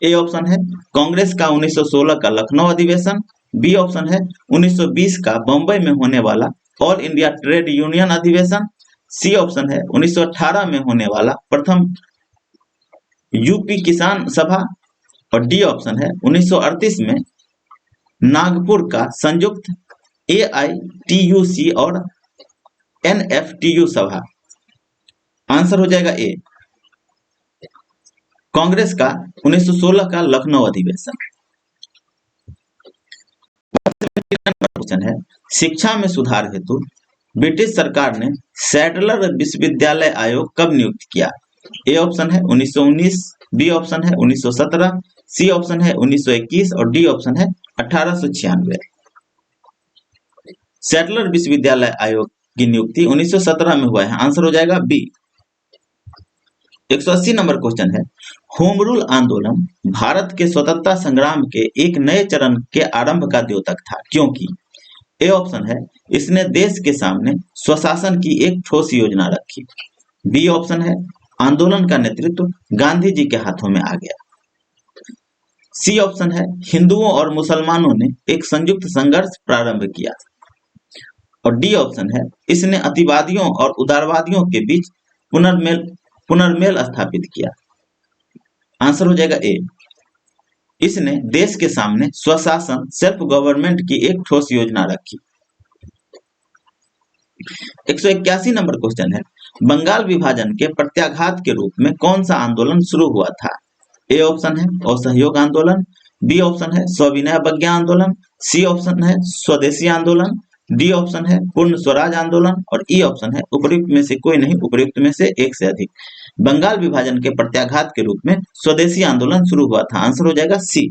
ए ऑप्शन है कांग्रेस का 1916 का लखनऊ अधिवेशन। बी ऑप्शन है 1920 का बम्बई में होने वाला ऑल इंडिया ट्रेड यूनियन अधिवेशन। सी ऑप्शन है 1918 में होने वाला प्रथम यूपी किसान सभा। और डी ऑप्शन है 1938 में नागपुर का संयुक्त AITUC और NFTU सभा। आंसर हो जाएगा ए, कांग्रेस का 1916 का लखनऊ अधिवेशन। क्वेश्चन है शिक्षा में सुधार हेतु ब्रिटिश सरकार ने सैडलर विश्वविद्यालय आयोग कब नियुक्त किया। ए ऑप्शन है 1919, बी ऑप्शन है 1917, सी ऑप्शन है 1921 और डी ऑप्शन है 1896। सैडलर विश्वविद्यालय आयोग की नियुक्ति 1917 में हुआ है। आंसर हो जाएगा बी। 180 नंबर क्वेश्चन है होम रूल आंदोलन भारत के स्वतंत्रता संग्राम के एक नए चरण के आरंभ का द्योतक था क्योंकि ए ऑप्शन है इसने देश के सामने स्वशासन की एक ठोस योजना रखी। बी ऑप्शन है आंदोलन का नेतृत्व गांधी जी के हाथों में आ गया। सी ऑप्शन है हिंदुओं और मुसलमानों ने एक संयुक्त संघर्ष प्रारंभ किया। और डी ऑप्शन है इसने अतिवादियों और उदारवादियों के बीच पुनर्मेल स्थापित किया। आंसर हो जाएगा ए, इसने देश के सामने स्वशासन सेल्फ गवर्नमेंट की एक ठोस योजना रखी। 181 नंबर क्वेश्चन है बंगाल विभाजन के प्रत्याघात के रूप में कौन सा आंदोलन शुरू हुआ था। ए ऑप्शन है असहयोग आंदोलन, बी ऑप्शन है सविनय अवज्ञा आंदोलन, सी ऑप्शन है स्वदेशी आंदोलन, डी ऑप्शन है पूर्ण स्वराज आंदोलन और ई ऑप्शन है उपयुक्त में से कोई नहीं, उपयुक्त में से एक से अधिक। बंगाल विभाजन के प्रत्याघात के रूप में स्वदेशी आंदोलन शुरू हुआ था। आंसर हो जाएगा सी।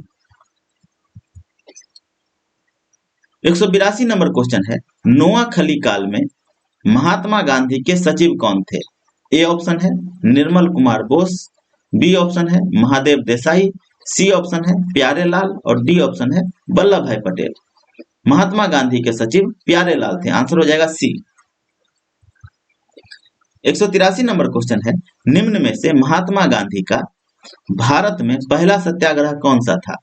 182 नंबर क्वेश्चन है नोआखली काल में महात्मा गांधी के सचिव कौन थे। ए ऑप्शन है निर्मल कुमार बोस, बी ऑप्शन है महादेव देसाई, सी ऑप्शन है प्यारेलाल और डी ऑप्शन है वल्लभ भाई पटेल। महात्मा गांधी के सचिव प्यारेलाल थे। आंसर हो जाएगा सी। 183 नंबर क्वेश्चन है निम्न में से महात्मा गांधी का भारत में पहला सत्याग्रह कौन सा था।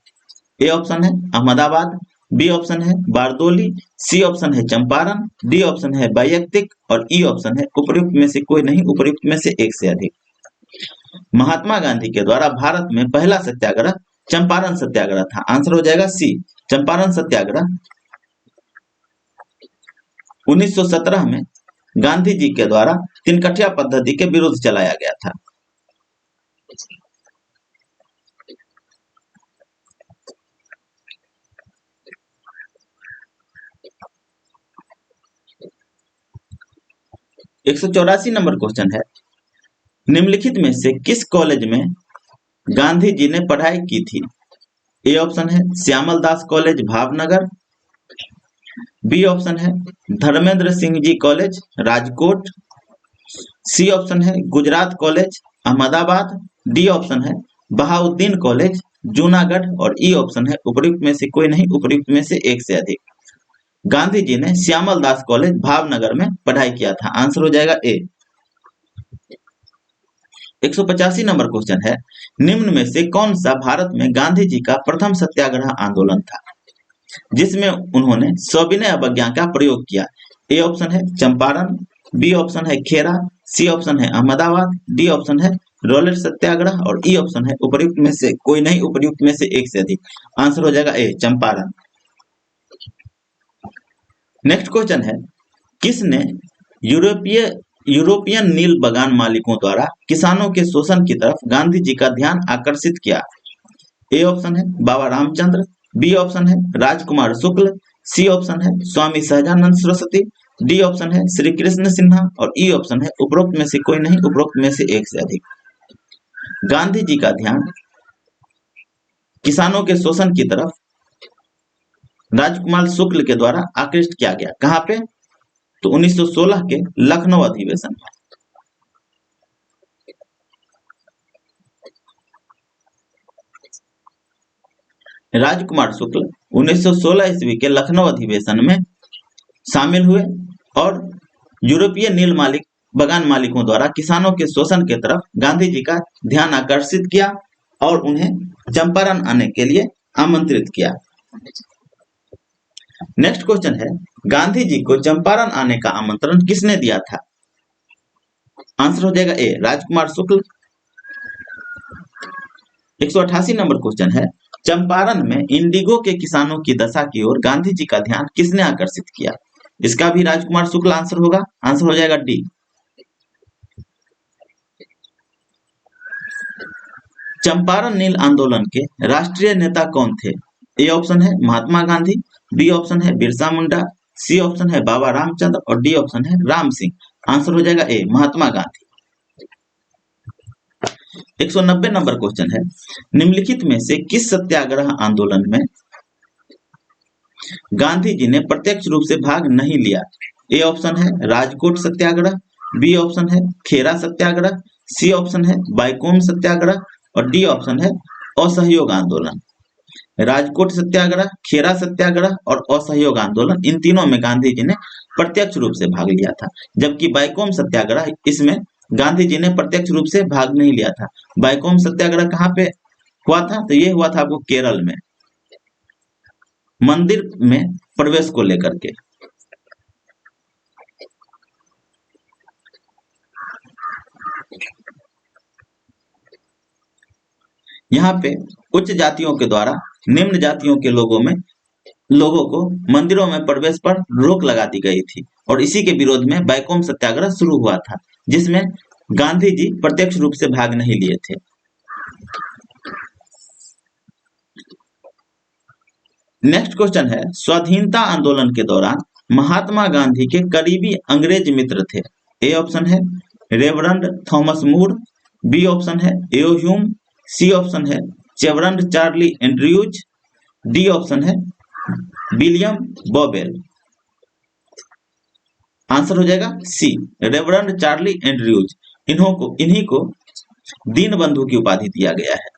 ए ऑप्शन है अहमदाबाद, बी ऑप्शन है बारदोली, सी ऑप्शन है चंपारण, डी ऑप्शन है वैयक्तिक और ई ऑप्शन है उपयुक्त में से कोई नहीं, उपयुक्त में से एक से अधिक। महात्मा गांधी के द्वारा भारत में पहला सत्याग्रह चंपारण सत्याग्रह था। आंसर हो जाएगा सी। चंपारण सत्याग्रह 1917 में गांधी जी के द्वारा तिनकठिया पद्धति के विरुद्ध चलाया गया था। एक 184 नंबर क्वेश्चन है निम्नलिखित में से किस कॉलेज में गांधी जी ने पढ़ाई की थी। ए ऑप्शन है श्यामल दास कॉलेज भावनगर, बी ऑप्शन है धर्मेंद्र सिंह जी कॉलेज राजकोट, सी ऑप्शन है Gujarat college Ahmedabad, D option है बहाउद्दीन कॉलेज जूनागढ़ और ई ऑप्शन है उपयुक्त में से कोई नहीं, उपयुक्त में से एक से अधिक। गांधी जी ने श्यामल दास कॉलेज भावनगर में पढ़ाई किया था। आंसर हो जाएगा ए। 185 नंबर क्वेश्चन है निम्न में से कौन सा भारत में गांधी जी का प्रथम सत्याग्रह आंदोलन था जिसमें उन्होंने सविनय अवज्ञा का प्रयोग किया। ए ऑप्शन है चंपारण, बी ऑप्शन है खेरा, सी ऑप्शन है अहमदाबाद, डी ऑप्शन है रोलेट सत्याग्रह और ई ऑप्शन है उपयुक्त में से कोई नहीं, उपयुक्त में से एक से अधिक। आंसर हो जाएगा ए चंपारण। नेक्स्ट क्वेश्चन है किसने यूरोपियन नील बागान मालिकों द्वारा किसानों के शोषण की तरफ गांधी जी का ध्यान आकर्षित किया। ए ऑप्शन है बाबा रामचंद्र, बी ऑप्शन है राजकुमार शुक्ल, सी ऑप्शन है स्वामी सहजानंद सरस्वती, डी ऑप्शन है श्री कृष्ण सिन्हा और ई ऑप्शन है उपरोक्त में से कोई नहीं, उपरोक्त में से एक से अधिक। गांधी जी का ध्यान किसानों के शोषण की तरफ राजकुमार शुक्ल के द्वारा आकृष्ट किया गया। कहां पे? तो 1916 के लखनऊ अधिवेशन में। राजकुमार शुक्ल 1916 ईस्वी के लखनऊ अधिवेशन में शामिल हुए और यूरोपीय नील बागान मालिकों द्वारा किसानों के शोषण के तरफ गांधी जी का ध्यान आकर्षित किया और उन्हें चंपारण आने के लिए आमंत्रित किया। नेक्स्ट क्वेश्चन है, गांधी जी को चंपारण आने का आमंत्रण किसने दिया था? आंसर हो जाएगा ए, राजकुमार शुक्ल। 188 नंबर क्वेश्चन है, चंपारण में इंडिगो के किसानों की दशा की ओर गांधी जी का ध्यान किसने आकर्षित किया? इसका भी राजकुमार शुक्ल आंसर होगा। आंसर हो जाएगा डी। चंपारण नील आंदोलन के राष्ट्रीय नेता कौन थे? ए ऑप्शन है महात्मा गांधी, बी ऑप्शन है बिरसा मुंडा, सी ऑप्शन है बाबा रामचंद्र और डी ऑप्शन है राम सिंह। आंसर हो जाएगा ए, महात्मा गांधी। 190 नंबर क्वेश्चन है, निम्नलिखित में से किस सत्याग्रह आंदोलन में गांधी जी ने प्रत्यक्ष रूप से भाग नहीं लिया? ए ऑप्शन है राजकोट सत्याग्रह, बी ऑप्शन है खेरा सत्याग्रह, सी ऑप्शन है बाइकोम सत्याग्रह और डी ऑप्शन है असहयोग आंदोलन। राजकोट सत्याग्रह, खेरा सत्याग्रह और असहयोग आंदोलन, इन तीनों में गांधी जी ने प्रत्यक्ष रूप से भाग लिया था, जबकि बाइकोम सत्याग्रह, इसमें गांधी जी ने प्रत्यक्ष रूप से भाग नहीं लिया था। बाइकोम सत्याग्रह कहाँ पे हुआ था? तो ये हुआ था आपको केरल में, मंदिर में प्रवेश को लेकर के। यहाँ पे उच्च जातियों के द्वारा निम्न जातियों के लोगों को मंदिरों में प्रवेश पर रोक लगा दी गई थी और इसी के विरोध में बाइकोम सत्याग्रह शुरू हुआ था, जिसमें गांधी जी प्रत्यक्ष रूप से भाग नहीं लिए थे। नेक्स्ट क्वेश्चन है, स्वाधीनता आंदोलन के दौरान महात्मा गांधी के करीबी अंग्रेज मित्र थे? ए ऑप्शन है रेवरेंड थॉमस मूर, बी ऑप्शन है एओ ह्यूम, सी ऑप्शन है reverend Charlie Andrews, D option है विलियम बॉबेल। आंसर हो जाएगा सी, रेवरेंड चार्ली एंड्रयूज। इन्हीं को दीनबंधु की उपाधि दिया गया है।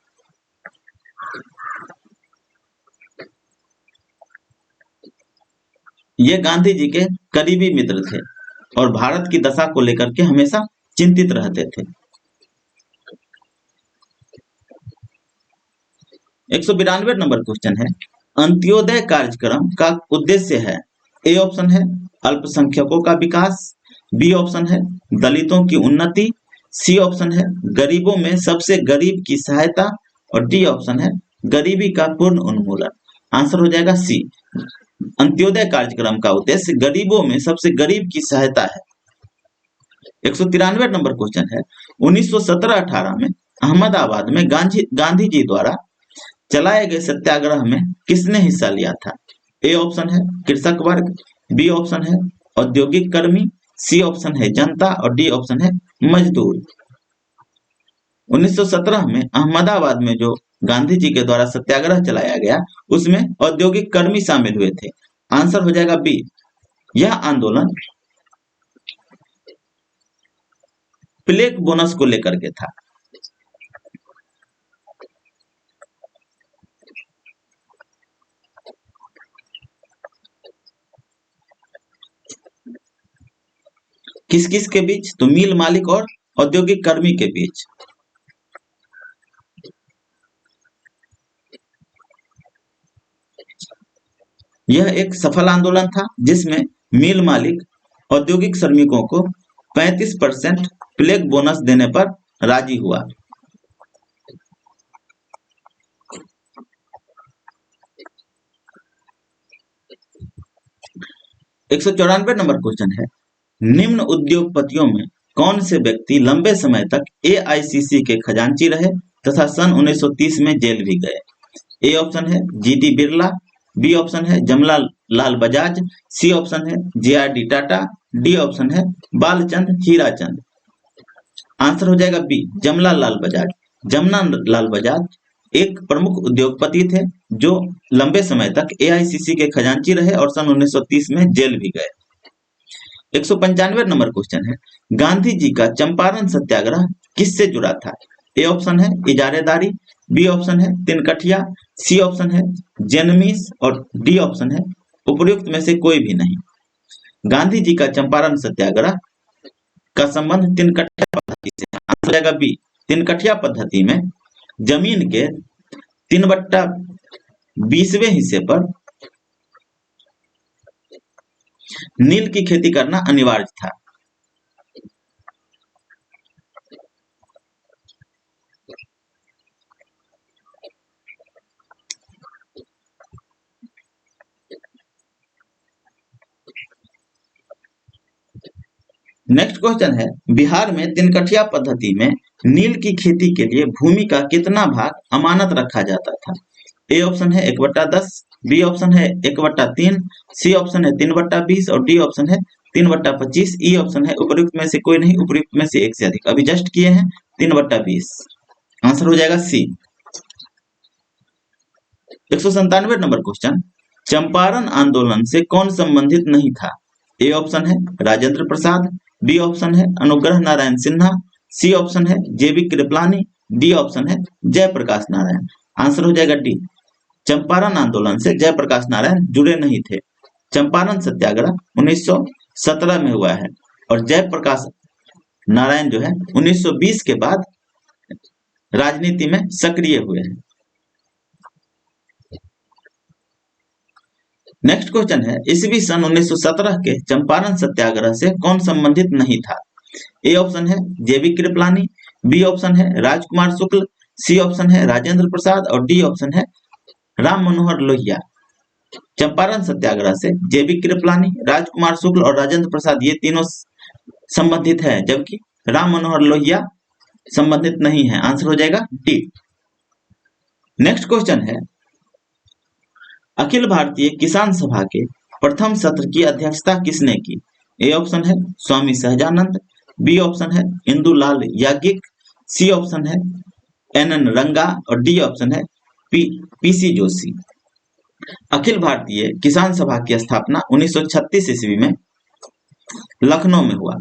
ये गांधी जी के करीबी मित्र थे और भारत की दशा को लेकर के हमेशा चिंतित रहते थे। 192 नंबर क्वेश्चन है, अंत्योदय कार्यक्रम का उद्देश्य है? ए ऑप्शन है अल्पसंख्यकों का विकास, बी ऑप्शन है दलितों की उन्नति, सी ऑप्शन है गरीबों में सबसे गरीब की सहायता और डी ऑप्शन है गरीबी का पूर्ण उन्मूलन। आंसर हो जाएगा सी, अंत्योदय कार्यक्रम का उद्देश्य गरीबों में सबसे गरीब की सहायता है। 193 नंबर क्वेश्चन है, 1917-18 में अहमदाबाद में गांधी जी द्वारा चलाए गए सत्याग्रह में किसने हिस्सा लिया था? ए ऑप्शन है कृषक वर्ग, बी ऑप्शन है औद्योगिक कर्मी, सी ऑप्शन है जनता और डी ऑप्शन है मजदूर। 1917 में अहमदाबाद में जो गांधी जी के द्वारा सत्याग्रह चलाया गया उसमें औद्योगिक कर्मी शामिल हुए थे। आंसर हो जाएगा बी, यह आंदोलन प्लेग बोनस को लेकर के था। किस किस के बीच? तो मिल मालिक और औद्योगिक कर्मी के बीच। यह एक सफल आंदोलन था जिसमें मिल मालिक औद्योगिक श्रमिकों को 35% प्लेग बोनस देने पर राजी हुआ। 194 नंबर क्वेश्चन है, निम्न उद्योगपतियों में कौन से व्यक्ति लंबे समय तक एआईसीसी के खजांची रहे तथा सन 1930 में जेल भी गए? ए ऑप्शन है जीडी बिरला, बी ऑप्शन है जमनालाल लाल बजाज, सी ऑप्शन है जेआरडी टाटा, डी ऑप्शन है बालचंद हीराचंद। आंसर हो जाएगा बी, जमनालाल लाल बजाज। जमनालाल बजाज एक प्रमुख उद्योगपति थे जो लंबे समय तक एआईसीसी के खजांची रहे और सन 1930 में जेल भी गए। 195 नंबर क्वेश्चन है, गांधी जी का चंपारण सत्याग्रह किससे जुड़ा था? ए ऑप्शन है इजारेदारी, बी ऑप्शन है तिनकठिया, सी ऑप्शन है जेनमिस और डी ऑप्शन है उपर्युक्त में से कोई भी नहीं। गांधी जी का चंपारण सत्याग्रह का संबंध तिनकठिया पद्धति से है। आंसर हो जाएगा बी। तिनकठिया पद्धति में जमीन के 3/20वें हिस्से पर नील की खेती करना अनिवार्य था। नेक्स्ट क्वेश्चन है, बिहार में तिनकठिया पद्धति में नील की खेती के लिए भूमि का कितना भाग अमानत रखा जाता था? ए ऑप्शन है 1/10, बी ऑप्शन है 1/3, सी ऑप्शन है 3/20 और डी ऑप्शन है 3/25। ई ऑप्शन है उपयुक्त में से कोई नहीं, उपयुक्त में से एक से अधिक। अभी जस्ट किए हैं 3/20। आंसर हो जाएगा सी। 197 नंबर क्वेश्चन, चंपारण आंदोलन से कौन संबंधित नहीं था? ए ऑप्शन है राजेंद्र प्रसाद, बी ऑप्शन है अनुग्रह नारायण सिन्हा, सी ऑप्शन है जेबी कृपलानी, डी ऑप्शन है जयप्रकाश नारायण। आंसर हो जाएगा डी। चंपारण आंदोलन से जयप्रकाश नारायण जुड़े नहीं थे। चंपारण सत्याग्रह 1917 में हुआ है और जयप्रकाश नारायण जो है 1920 के बाद राजनीति में सक्रिय हुए हैं। नेक्स्ट क्वेश्चन है, ईस्वी सन 1917 के चंपारण सत्याग्रह से कौन संबंधित नहीं था? ए ऑप्शन है जेबी कृपलानी, बी ऑप्शन है राजकुमार शुक्ल, सी ऑप्शन है राजेंद्र प्रसाद और डी ऑप्शन है राम मनोहर लोहिया। चंपारण सत्याग्रह से जेबी कृपलानी, राजकुमार शुक्ल और राजेंद्र प्रसाद ये तीनों संबंधित है, जबकि राम मनोहर लोहिया संबंधित नहीं है। आंसर हो जाएगा डी। नेक्स्ट क्वेश्चन है, अखिल भारतीय किसान सभा के प्रथम सत्र की अध्यक्षता किसने की? ए ऑप्शन है स्वामी सहजानंद, बी ऑप्शन है इंदुलाल याज्ञिक, सी ऑप्शन है एन रंगा और डी ऑप्शन है पीसी जोशी। अखिल भारतीय किसान सभा की स्थापना 1936 ईस्वी में लखनऊ में हुआ,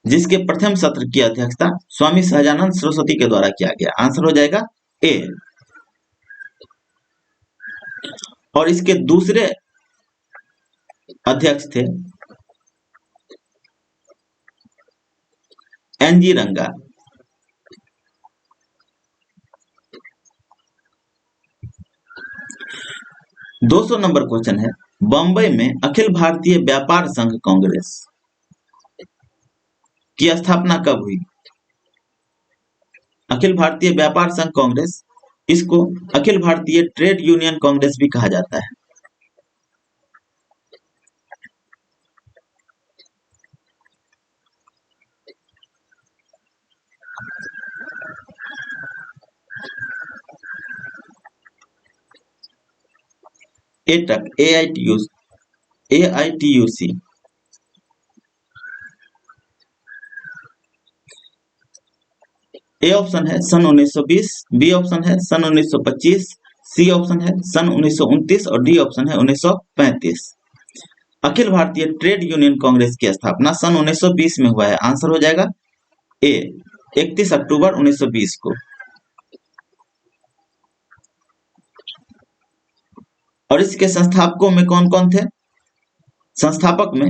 जिसके प्रथम सत्र की अध्यक्षता स्वामी सहजानंद सरस्वती के द्वारा किया गया। आंसर हो जाएगा ए। और इसके दूसरे अध्यक्ष थे एनजी रंगा। दो 200 नंबर क्वेश्चन है, बंबई में अखिल भारतीय व्यापार संघ कांग्रेस की स्थापना कब हुई? अखिल भारतीय व्यापार संघ कांग्रेस, इसको अखिल भारतीय ट्रेड यूनियन कांग्रेस भी कहा जाता है। एटक, AITUC। ए ऑप्शन है सन 1920, बी ऑप्शन है सन 1925, सी ऑप्शन है सन 1929 और डी ऑप्शन है 1935। अखिल भारतीय ट्रेड यूनियन कांग्रेस की स्थापना सन 1920 में हुआ है। आंसर हो जाएगा ए, 31 अक्टूबर 1920 को। और इसके संस्थापकों में कौन कौन थे? संस्थापक में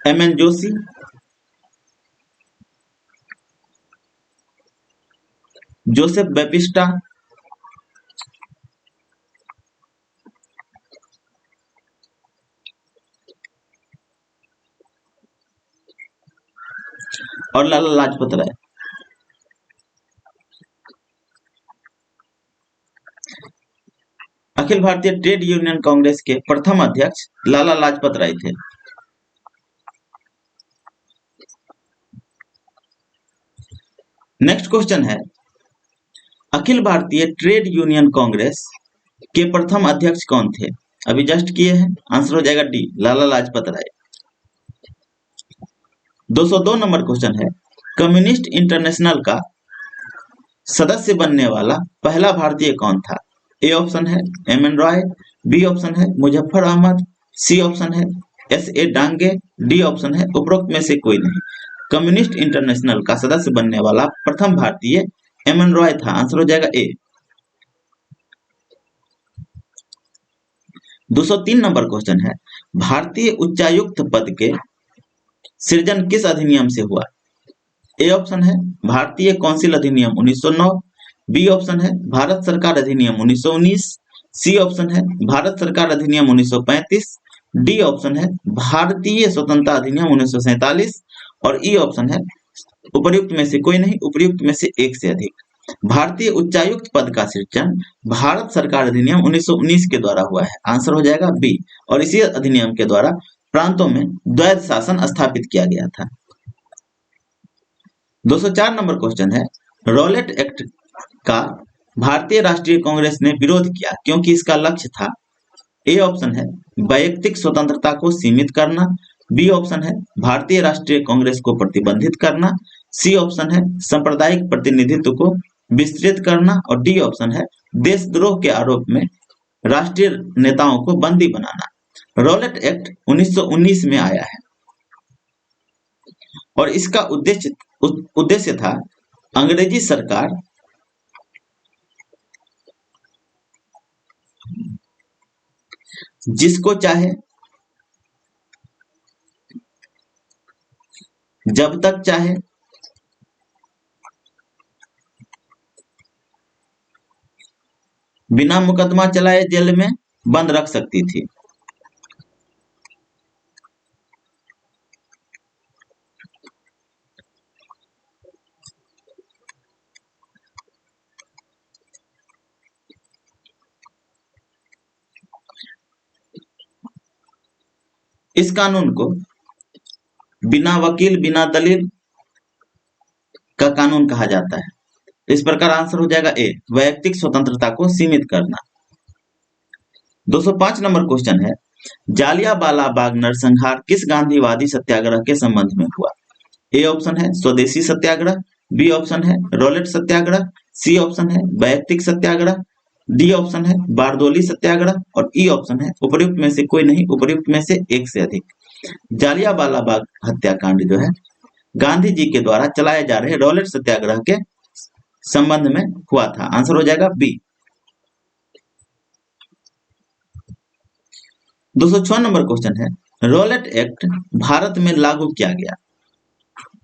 MN जोशी, जोसेफ बेपिस्टा, और लाला लाजपत राय। अखिल भारतीय ट्रेड यूनियन कांग्रेस के प्रथम अध्यक्ष लाला लाजपत राय थे। नेक्स्ट क्वेश्चन है, अखिल भारतीय ट्रेड यूनियन कांग्रेस के प्रथम अध्यक्ष कौन थे? अभी जस्ट किए हैं। आंसर हो जाएगा D, Lala Lajpat Rai. 202 number question है, कम्युनिस्ट इंटरनेशनल का सदस्य बनने वाला पहला भारतीय कौन था? ए ऑप्शन है MN रॉय, बी ऑप्शन है मुजफ्फर अहमद, सी ऑप्शन है SA डांगे, डी ऑप्शन है उपरोक्त में से कोई नहीं। कम्युनिस्ट इंटरनेशनल का सदस्य बनने वाला प्रथम भारतीय MN रॉय था। आंसर हो जाएगा ए। 203 नंबर क्वेश्चन है, भारतीय उच्चायुक्त पद के सृजन किस अधिनियम से हुआ? ए ऑप्शन है भारतीय कौंसिल अधिनियम 1909, बी ऑप्शन है भारत सरकार अधिनियम 1919, सी ऑप्शन है भारत सरकार अधिनियम 1935, डी ऑप्शन है भारतीय स्वतंत्रता अधिनियम 1947 और ई ऑप्शन है उपर्युक्त में से कोई नहीं, उपर्युक्त में से एक से अधिक। भारतीय उच्चायुक्त पद का सृजन भारत सरकार अधिनियम 1919 के द्वारा हुआ है। आंसर हो जाएगा बी। और इसी अधिनियम के द्वारा प्रांतों में द्वैध शासन स्थापित किया गया था। 204 नंबर क्वेश्चन है, रॉलेट एक्ट का भारतीय राष्ट्रीय कांग्रेस ने विरोध किया क्योंकि इसका लक्ष्य था। ए ऑप्शन है वैयक्तिक स्वतंत्रता को सीमित करना, बी ऑप्शन है भारतीय राष्ट्रीय कांग्रेस को प्रतिबंधित करना, सी ऑप्शन है सांप्रदायिक प्रतिनिधित्व को विस्तृत करना और डी ऑप्शन है देशद्रोह के आरोप में राष्ट्रीय नेताओं को बंदी बनाना। रॉलेट एक्ट 1919 में आया है और इसका उद्देश्य था अंग्रेजी सरकार जिसको चाहे जब तक चाहे बिना मुकदमा चलाए जेल में बंद रख सकती थी। इस कानून को बिना वकील बिना दलील का कानून कहा जाता है। इस प्रकार आंसर हो जाएगा ए, वैयक्तिक स्वतंत्रता को सीमित करना। 205 नंबर क्वेश्चन है, जालियांवाला बाग नरसंहार किस गांधीवादी सत्याग्रह के संबंध में हुआ? ए ऑप्शन है स्वदेशी सत्याग्रह, बी ऑप्शन है रॉलेट सत्याग्रह, सी ऑप्शन है वैयक्तिक सत्याग्रह, डी ऑप्शन है बारदोली सत्याग्रह और ई ऑप्शन है उपर्युक्त में से कोई नहीं, उपर्युक्त में से एक से अधिक। जालियांवाला बाग हत्याकांड जो है गांधी जी के द्वारा चलाए जा रहे रॉलेट सत्याग्रह के संबंध में हुआ था। आंसर हो जाएगा बी। 206 नंबर क्वेश्चन है, रॉलेट एक्ट भारत में लागू किया गया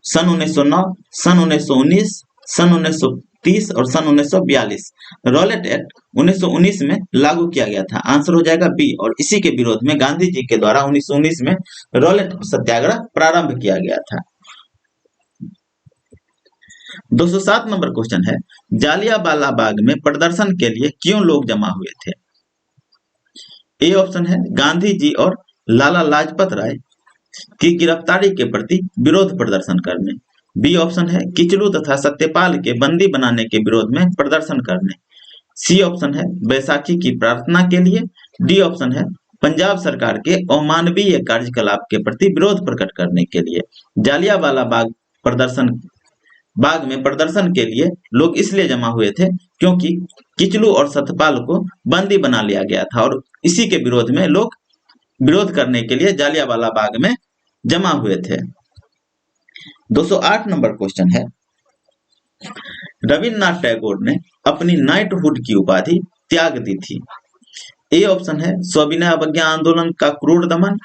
सन 1909, सन 1919, सन 1930 और सन 1942। रॉलेट एक्ट 1919 में लागू किया गया था। आंसर हो जाएगा बी। और इसी के विरोध में गांधी जी के द्वारा 1919 में रॉलेट सत्याग्रह प्रारंभ किया गया था। 207 नंबर क्वेश्चन है, जालियांवाला बाग में प्रदर्शन के लिए क्यों लोग जमा हुए थे? ए ऑप्शन है गांधी जी और लाला लाजपत राय की गिरफ्तारी के प्रति विरोध प्रदर्शन करने, बी ऑप्शन है किचलू तथा सत्यपाल के बंदी बनाने के विरोध में प्रदर्शन करने, सी ऑप्शन है बैसाखी की प्रार्थना के लिए, डी ऑप्शन है पंजाब सरकार के अमानवीय कार्यकलाप के प्रति विरोध प्रकट करने के लिए। जालियांवाला बाग में प्रदर्शन के लिए लोग इसलिए जमा हुए थे क्योंकि किचलू और सत्यपाल को बंदी बना लिया गया था और इसी के विरोध में लोग विरोध करने के लिए जालियांवाला बाग में जमा हुए थे। 208 नंबर क्वेश्चन है, रविन्द्रनाथ टैगोर ने अपनी नाइटहुड की उपाधि त्याग दी थी। ए ऑप्शन है सविनय अवज्ञा आंदोलन का क्रूर दमन,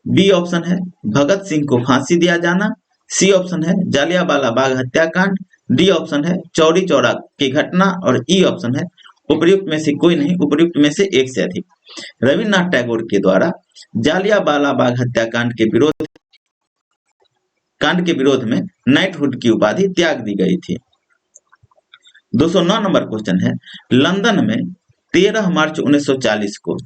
बी ऑप्शन है भगत सिंह को फांसी दिया जाना, सी ऑप्शन है जालियांवाला बाग हत्याकांड, डी ऑप्शन है चौरी चौरा की घटना और ई ऑप्शन है उपर्युक्त में से कोई नहीं, उपर्युक्त में से एक से अधिक। रविन्द्रनाथ टैगोर के द्वारा जालियांवाला बाग हत्याकांड के विरोध में नाइटहुड की उपाधि त्याग दी गई थी। 209 नंबर क्वेश्चन है, लंदन में 13 मार्च 1940 को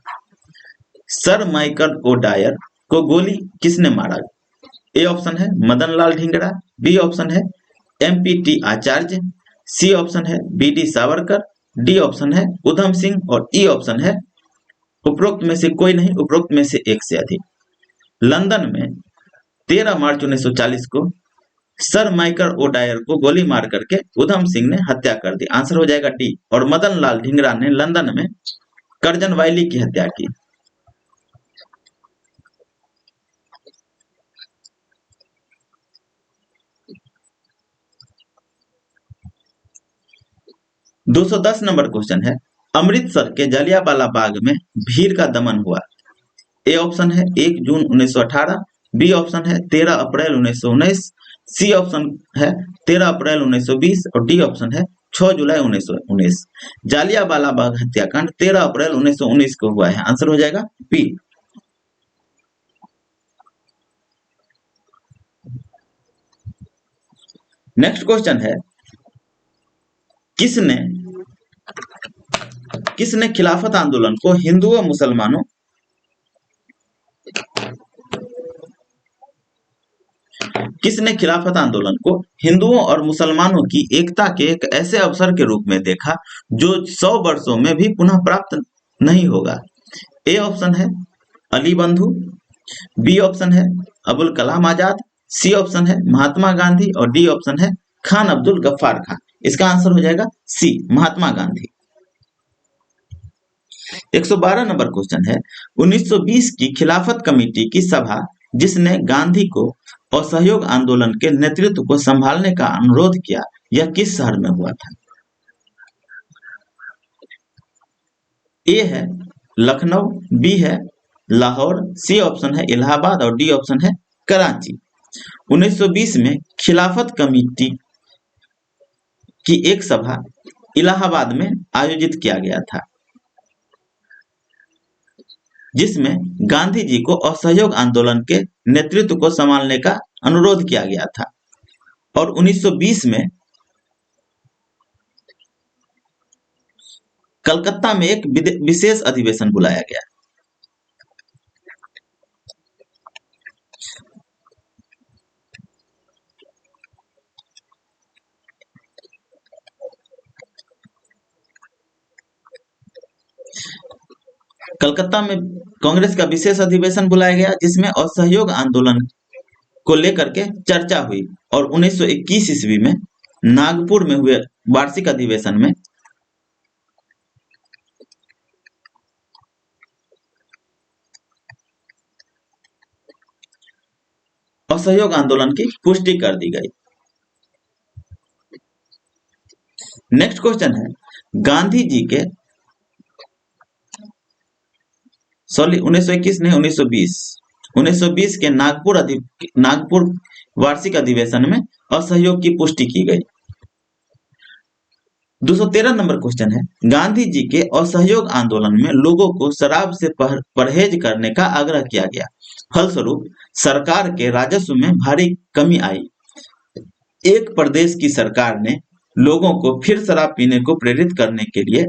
सर माइकल ओडायर को गोली किसने मारा? ए ऑप्शन है मदन लाल ढींगरा, बी ऑप्शन है एमपीटी आचार्य, सी ऑप्शन है बीडी सावरकर, डी ऑप्शन है उधम सिंह और ई ऑप्शन है उपरोक्त में से कोई नहीं, उपरोक्त में से एक से अधिक। लंदन में 13 मार्च 1940 को सर माइकल ओडायर को गोली मार करके उधम सिंह ने हत्या कर दी। आंसर हो जाएगा डी। और मदन लाल ढींगरा ने लंदन में कर्जन वायली की हत्या की। दो 210 नंबर क्वेश्चन है, अमृतसर के जलियांवाला बाग में भीड़ का दमन हुआ ए ऑप्शन है 1 जून 1918, बी ऑप्शन है 13 अप्रैल 1919, सी ऑप्शन है 13 अप्रैल 1920 और डी ऑप्शन है 6 जुलाई 1919। जालियांवाला बाग हत्याकांड 13 अप्रैल 1919 को हुआ है। आंसर हो जाएगा बी। नेक्स्ट क्वेश्चन है, किसने किसने खिलाफत आंदोलन को हिंदुओं मुसलमानों किसने खिलाफत आंदोलन को हिंदुओं और मुसलमानों की एकता के एक ऐसे अवसर के रूप में देखा जो 100 वर्षों में भी पुनः प्राप्त नहीं होगा? ए ऑप्शन है अली बंधु, बी ऑप्शन है अबुल कलाम आजाद, सी ऑप्शन है महात्मा गांधी और डी ऑप्शन है खान अब्दुल गफ्फार खान। इसका आंसर हो जाएगा सी, महात्मा गांधी। 112 नंबर क्वेश्चन है, 1920 की खिलाफत कमेटी की सभा जिसने गांधी को असहयोग आंदोलन के नेतृत्व को संभालने का अनुरोध किया, यह किस शहर में हुआ था? ए है लखनऊ, बी है लाहौर, सी ऑप्शन है इलाहाबाद और डी ऑप्शन है कराची। 1920 में खिलाफत कमेटी की एक सभा इलाहाबाद में आयोजित किया गया था जिसमें गांधी जी को असहयोग आंदोलन के नेतृत्व को संभालने का अनुरोध किया गया था और 1920 में कलकत्ता में एक विशेष अधिवेशन बुलाया गया। कलकत्ता में कांग्रेस का विशेष अधिवेशन बुलाया गया जिसमें असहयोग आंदोलन को लेकर के चर्चा हुई और 1921 ईस्वी में नागपुर में हुए वार्षिक अधिवेशन में असहयोग आंदोलन की पुष्टि कर दी गई। नेक्स्ट क्वेश्चन है, गांधी जी के 1921 नहीं 1920 के नागपुर वार्षिक अधिवेशन में असहयोग की पुष्टि की गई। 213 नंबर क्वेश्चन है, गांधी जी के असहयोग आंदोलन में लोगों को शराब से परहेज करने का आग्रह किया गया, फलस्वरूप सरकार के राजस्व में भारी कमी आई। एक प्रदेश की सरकार ने लोगों को फिर शराब पीने को प्रेरित करने के लिए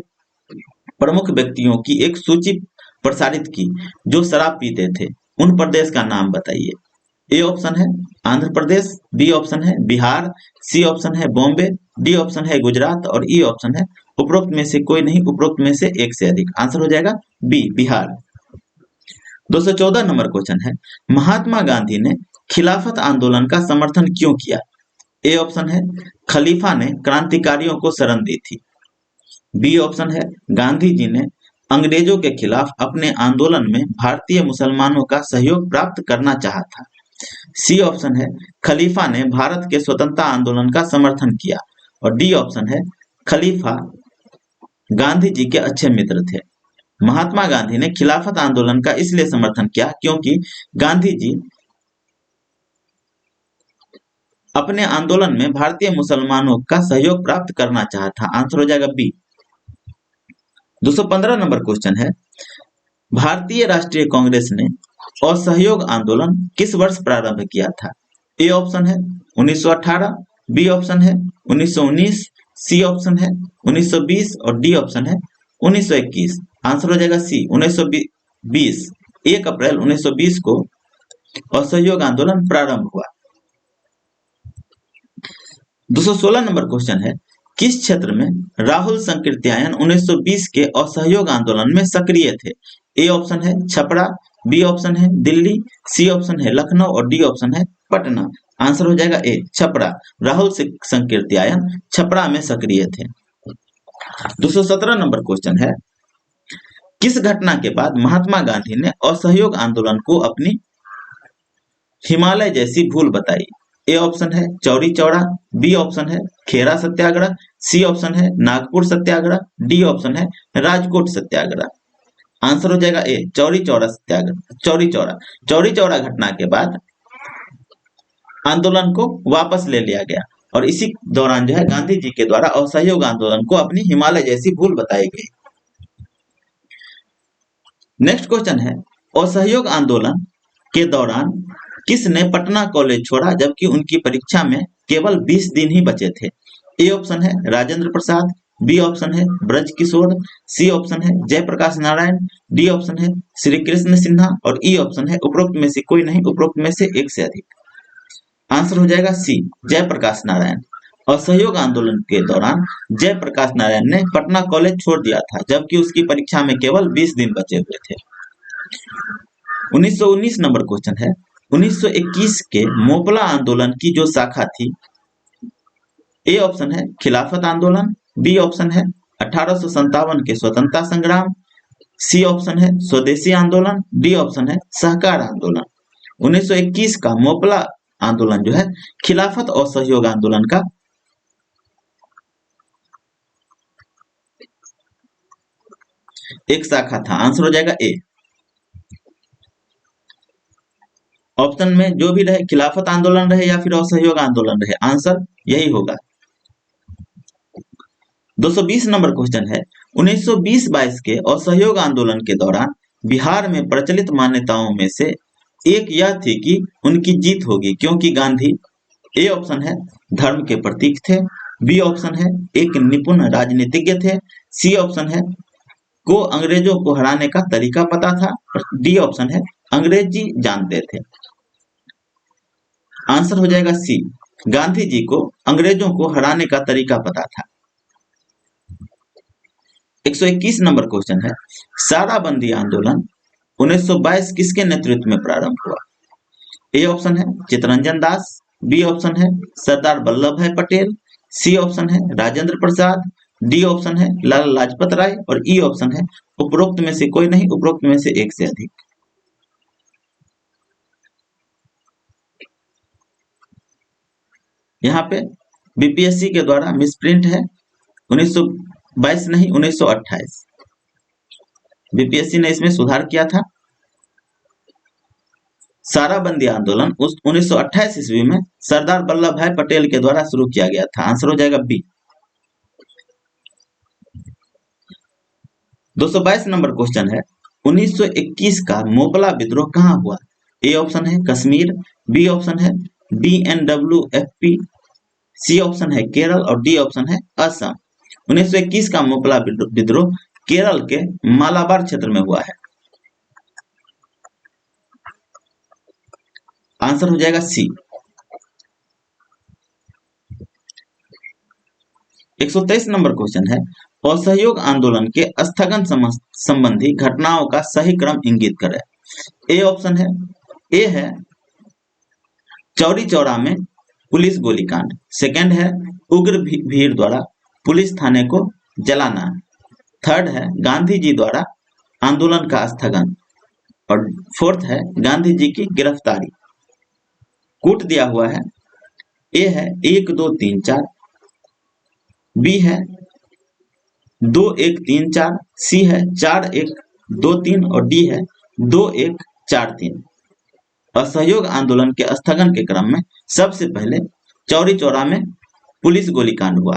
प्रमुख व्यक्तियों की एक सूची प्रसारित की जो शराब पीते थे। उन प्रदेश का नाम बताइए। ए ऑप्शन है आंध्र प्रदेश, बी ऑप्शन है बिहार, सी ऑप्शन है बॉम्बे, डी ऑप्शन है गुजरात और ई ऑप्शन है उपरोक्त में से कोई नहीं, उपरोक्त में से एक से अधिक। आंसर हो जाएगा बी, बिहार। 214 नंबर क्वेश्चन है, महात्मा गांधी ने खिलाफत आंदोलन का समर्थन क्यों किया? ए ऑप्शन है खलीफा ने क्रांतिकारियों को शरण दी थी, बी ऑप्शन है गांधी जी ने अंग्रेजों के खिलाफ अपने आंदोलन में भारतीय मुसलमानों का सहयोग प्राप्त करना चाहा था, सी ऑप्शन है खलीफा ने भारत के स्वतंत्रता आंदोलन का समर्थन किया और डी ऑप्शन है खलीफा गांधी जी के अच्छे मित्र थे। महात्मा गांधी ने खिलाफत आंदोलन का इसलिए समर्थन किया क्योंकि गांधी जी अपने आंदोलन में भारतीय मुसलमानों का सहयोग प्राप्त करना चाहा था। आंसर हो जाएगा बी। 215 नंबर क्वेश्चन है, भारतीय राष्ट्रीय कांग्रेस ने असहयोग आंदोलन किस वर्ष प्रारंभ किया था? ए ऑप्शन है 1918, बी ऑप्शन है 1919, सी ऑप्शन है 1920 और डी ऑप्शन है 1921। आंसर हो जाएगा सी, 1920। 1 अप्रैल 1920 को असहयोग आंदोलन प्रारंभ हुआ। 216 नंबर क्वेश्चन है, किस क्षेत्र में राहुल संकीर्त्यायन 1920 के असहयोग आंदोलन में सक्रिय थे? ए ऑप्शन है छपरा, बी ऑप्शन है दिल्ली, सी ऑप्शन है लखनऊ और डी ऑप्शन है पटना। आंसर हो जाएगा ए, छपरा। राहुल संकीर्त्यायन छपरा में सक्रिय थे। 217 नंबर क्वेश्चन है, किस घटना के बाद महात्मा गांधी ने असहयोग आंदोलन को अपनी हिमालय जैसी भूल बताई? ए ऑप्शन है चौरी चौरा, बी ऑप्शन है खेरा सत्याग्रह, सी ऑप्शन है नागपुर सत्याग्रह, डी ऑप्शन है राजकोट सत्याग्रह। आंसर हो जाएगा ए, चौरी चौरा सत्याग्रह। चौरी चौरा घटना के बाद आंदोलन को वापस ले लिया गया और इसी दौरान जो है गांधी जी के द्वारा असहयोग आंदोलन को अपनी हिमालय जैसी भूल बताई गई। नेक्स्ट क्वेश्चन है, असहयोग आंदोलन के दौरान किसने पटना कॉलेज छोड़ा जबकि उनकी परीक्षा में केवल 20 दिन ही बचे थे? ए ऑप्शन है राजेंद्र प्रसाद, बी ऑप्शन है ब्रज किशोर, सी ऑप्शन है जयप्रकाश नारायण, डी ऑप्शन है श्री कृष्ण सिन्हा और ई ऑप्शन है उपरोक्त में से कोई नहीं, उपरोक्त में से एक से अधिक। आंसर हो जाएगा सी, जयप्रकाश नारायण। असहयोग आंदोलन के दौरान जयप्रकाश नारायण ने पटना कॉलेज छोड़ दिया था जबकि उसकी परीक्षा में केवल 20 दिन बचे हुए थे। 1919 नंबर क्वेश्चन है, 1921 के मोपला आंदोलन की जो शाखा थी, ए ऑप्शन है खिलाफत आंदोलन, बी ऑप्शन है 1857 के स्वतंत्रता संग्राम, सी ऑप्शन है स्वदेशी आंदोलन, डी ऑप्शन है सहकार आंदोलन। 1921 का मोपला आंदोलन जो है खिलाफत और सहयोग आंदोलन का एक शाखा था। आंसर हो जाएगा ए। ऑप्शन में जो भी रहे, खिलाफत आंदोलन रहे या फिर असहयोग आंदोलन रहे, आंसर यही होगा। 220 नंबर क्वेश्चन है, 1920-22 के असहयोग आंदोलन के दौरान बिहार में प्रचलित मान्यताओं में से एक यह थी कि उनकी जीत होगी क्योंकि गांधी, ए ऑप्शन है धर्म के प्रतीक थे, बी ऑप्शन है एक निपुण राजनीतिज्ञ थे, सी ऑप्शन है को अंग्रेजों को हराने का तरीका पता था और डी ऑप्शन है अंग्रेजी जानते थे। आंसर हो जाएगा सी, गांधी जी को अंग्रेजों को हराने का तरीका पता था। 121 नंबर क्वेश्चन है, साराबंदी आंदोलन 1922 किसके नेतृत्व में प्रारंभ हुआ? ए ऑप्शन है चित्तरंजन दास, बी ऑप्शन है सरदार वल्लभ भाई पटेल, सी ऑप्शन है राजेंद्र प्रसाद, डी ऑप्शन है लाला लाजपत राय और ई ऑप्शन है उपरोक्त में से कोई नहीं, उपरोक्त में से एक से अधिक। यहाँ पे बीपीएससी के द्वारा मिसप्रिंट है, 1922 नहीं 1928। बीपीएससी ने इसमें सुधार किया था। साराबंदी आंदोलन उस 1928 ईस्वी में सरदार वल्लभ भाई पटेल के द्वारा शुरू किया गया था। आंसर हो जाएगा बी। 222 नंबर क्वेश्चन है, 1921 का मोपला विद्रोह कहाँ हुआ? ए ऑप्शन है कश्मीर, बी ऑप्शन है DNWFP, सी ऑप्शन है केरल और डी ऑप्शन है असम। 1921 का मोपला विद्रोह केरल के मालाबार क्षेत्र में हुआ है। आंसर हो जाएगा सी। 123 नंबर क्वेश्चन है, असहयोग आंदोलन के स्थगन संबंधी घटनाओं का सही क्रम इंगित करें। ए ऑप्शन है, ए है चौरी चौरा में पुलिस गोलीकांड, सेकंड है उग्र भीड़ द्वारा पुलिस थाने को जलाना, थर्ड है गांधी जी द्वारा आंदोलन का स्थगन और फोर्थ है गांधी जी की गिरफ्तारी। कूट दिया हुआ है, ए है 1 2 3 4, बी है 2 1 3 4, सी है 4 1 2 3 और डी है 2 1 4 3। असहयोग आंदोलन के स्थगन के क्रम में सबसे पहले चौरी चौरा में पुलिस गोलीकांड हुआ।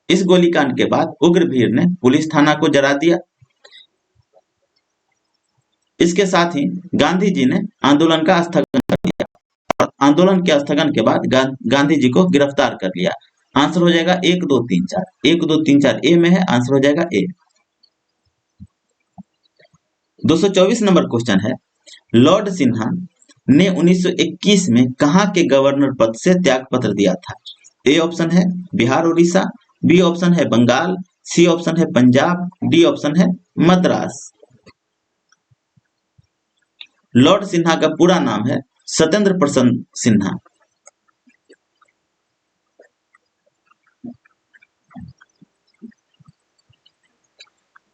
इस गोलीकांड के बाद उग्र भीड़ ने पुलिस थाना को जला दिया। इसके साथ ही गांधी जी ने आंदोलन का स्थगन कर दिया और आंदोलन के स्थगन के बाद गांधी जी को गिरफ्तार कर लिया। आंसर हो जाएगा 1 2 3 4, 1 2 3 4 ए में है, आंसर हो जाएगा ए। 224 नंबर क्वेश्चन है, लॉर्ड सिन्हा ने 1921 में कहां के गवर्नर पद से त्यागपत्र दिया था? ए ऑप्शन है बिहार उड़ीसा, बी ऑप्शन है बंगाल, सी ऑप्शन है पंजाब, डी ऑप्शन है मद्रास। लॉर्ड सिन्हा का पूरा नाम है सत्येंद्र प्रसाद सिन्हा।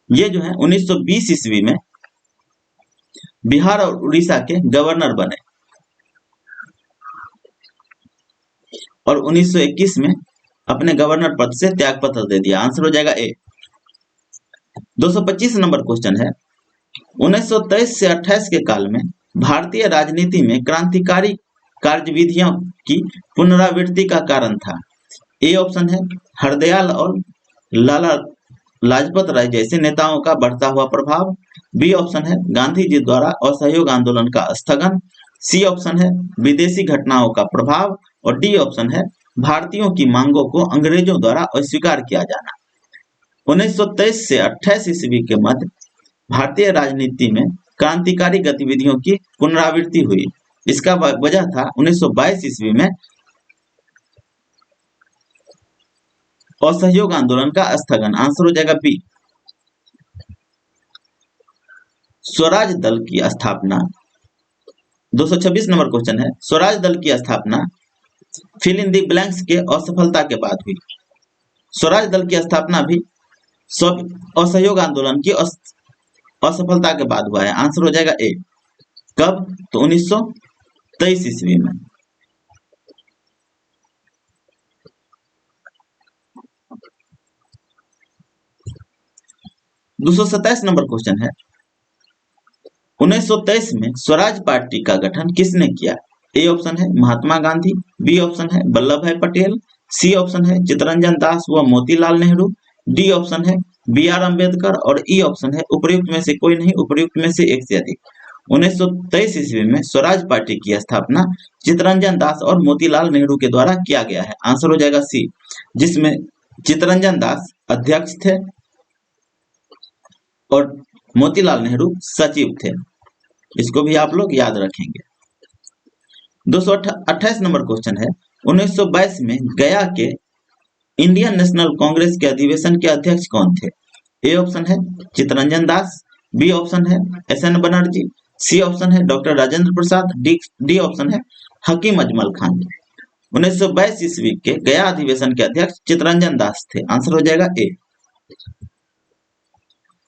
ये जो है 1920 ईस्वी में बिहार और उड़ीसा के गवर्नर बने और 1921 में अपने गवर्नर पद से त्यागपत्र दे दिया। आंसर हो जाएगा ए। 225 नंबर क्वेश्चन है, 1923 से 28 के काल में भारतीय राजनीति में क्रांतिकारी कार्यविधियों की पुनरावृत्ति का कारण था। ए ऑप्शन है हरदयाल और लाला लाजपत राय जैसे नेताओं का बढ़ता हुआ प्रभाव। बी ऑप्शन है गांधी जी द्वारा असहयोग आंदोलन का स्थगन। सी ऑप्शन है विदेशी घटनाओं का प्रभाव और डी ऑप्शन है भारतीयों की मांगों को अंग्रेजों द्वारा अस्वीकार किया जाना। 1923 से 28 ईस्वी के मध्य भारतीय राजनीति में क्रांतिकारी गतिविधियों की पुनरावृत्ति हुई। इसका वजह था 1922 ईस्वी में असहयोग आंदोलन का स्थगन। आंसर हो जाएगा बी। स्वराज दल की स्थापना 226 नंबर क्वेश्चन है। स्वराज दल की स्थापना फिल इन दी ब्लैंक्स के असफलता के बाद हुई। स्वराज दल की स्थापना भी असहयोग आंदोलन की असफलता के बाद हुआ है। आंसर हो जाएगा ए। कब? तो 1923 ईस्वी में। दूसरा 27 नंबर क्वेश्चन है 1923 में स्वराज पार्टी का गठन किसने किया? ए ऑप्शन है महात्मा गांधी, बी ऑप्शन है वल्लभ भाई पटेल, सी ऑप्शन है चित्तरंजन दास व मोतीलाल नेहरू, डी ऑप्शन है बी आर अम्बेडकर और ई ऑप्शन है उपर्युक्त में से कोई नहीं, उपर्युक्त में से एक से अधिक। 1923 ईस्वी में स्वराज पार्टी की स्थापना चित्तरंजन दास और मोतीलाल नेहरू के द्वारा किया गया है। आंसर हो जाएगा सी, जिसमें चित्तरंजन दास अध्यक्ष थे और मोतीलाल नेहरू सचिव थे। इसको भी आप लोग याद रखेंगे। 228 नंबर क्वेश्चन है 1922 में गया के इंडियन नेशनल कांग्रेस के अधिवेशन के अध्यक्ष कौन थे? ए ऑप्शन है चित्तरंजन दास, बी ऑप्शन है S N Banerjee, C option है doctor Rajendra Prasad, D option है हकीम अजमल खान। 1922 ईस्वी के गया अधिवेशन के अध्यक्ष चित्तरंजन दास थे। आंसर हो जाएगा ए।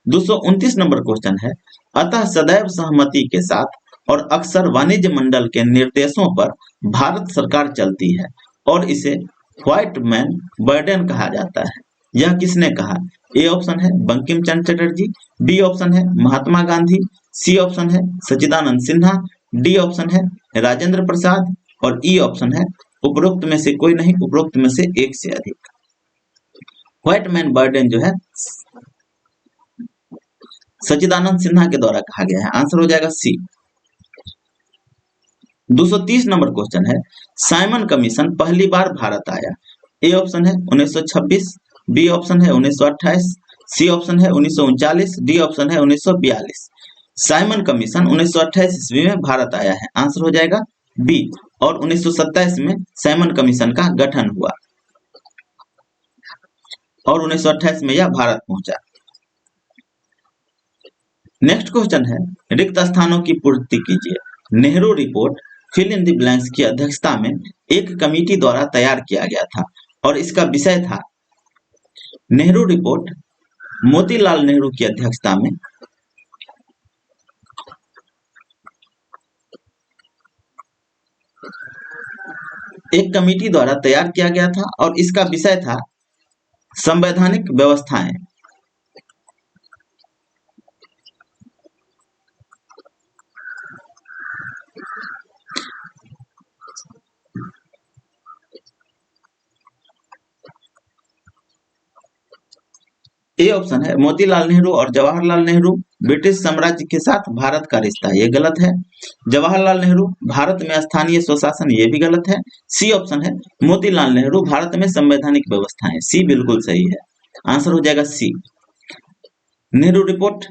229 नंबर क्वेश्चन है अतः सदैव सहमति के साथ और अक्सर वाणिज्य मंडल के निर्देशों पर भारत सरकार चलती है और इसे व्हाइट मैन बर्डन कहा जाता है। यह किसने कहा? ए ऑप्शन है बंकिम चंद्र चटर्जी, बी ऑप्शन है महात्मा गांधी, सी ऑप्शन है सच्चिदानंद सिन्हा, डी ऑप्शन है राजेंद्र प्रसाद और ई ऑप्शन है उपरोक्त में से कोई नहीं, उपरोक्त में से एक से अधिक। व्हाइट मैन बर्डन जो है सच्चिदानंद सिन्हा के द्वारा कहा गया है। आंसर हो जाएगा सी। 230 नंबर क्वेश्चन है साइमन कमीशन पहली बार भारत आया। ए ऑप्शन है 1926, बी ऑप्शन है 1928, सी ऑप्शन है 1939, डी ऑप्शन है 1942। साइमन कमीशन 1928 ईस्वी में भारत आया है। आंसर हो जाएगा बी। और 1927 में साइमन कमीशन का गठन हुआ और 1928 में यह भारत पहुंचा। नेक्स्ट क्वेश्चन है रिक्त स्थानों की पूर्ति कीजिए। Nehru report fill in the blanks की अध्यक्षता में एक कमेटी द्वारा तैयार किया गया था और इसका विषय था। नेहरू रिपोर्ट मोतीलाल नेहरू की अध्यक्षता में एक कमेटी द्वारा तैयार किया गया था और इसका विषय था संवैधानिक व्यवस्थाएं। ए ऑप्शन है मोतीलाल नेहरू और जवाहरलाल नेहरू ब्रिटिश साम्राज्य के साथ भारत का रिश्ता, ये गलत है। जवाहरलाल नेहरू भारत में स्थानीय स्वशासन, ये भी गलत है। सी ऑप्शन है मोतीलाल नेहरू भारत में संवैधानिक व्यवस्थाएं, सी बिल्कुल सही है। आंसर हो जाएगा सी। नेहरू रिपोर्ट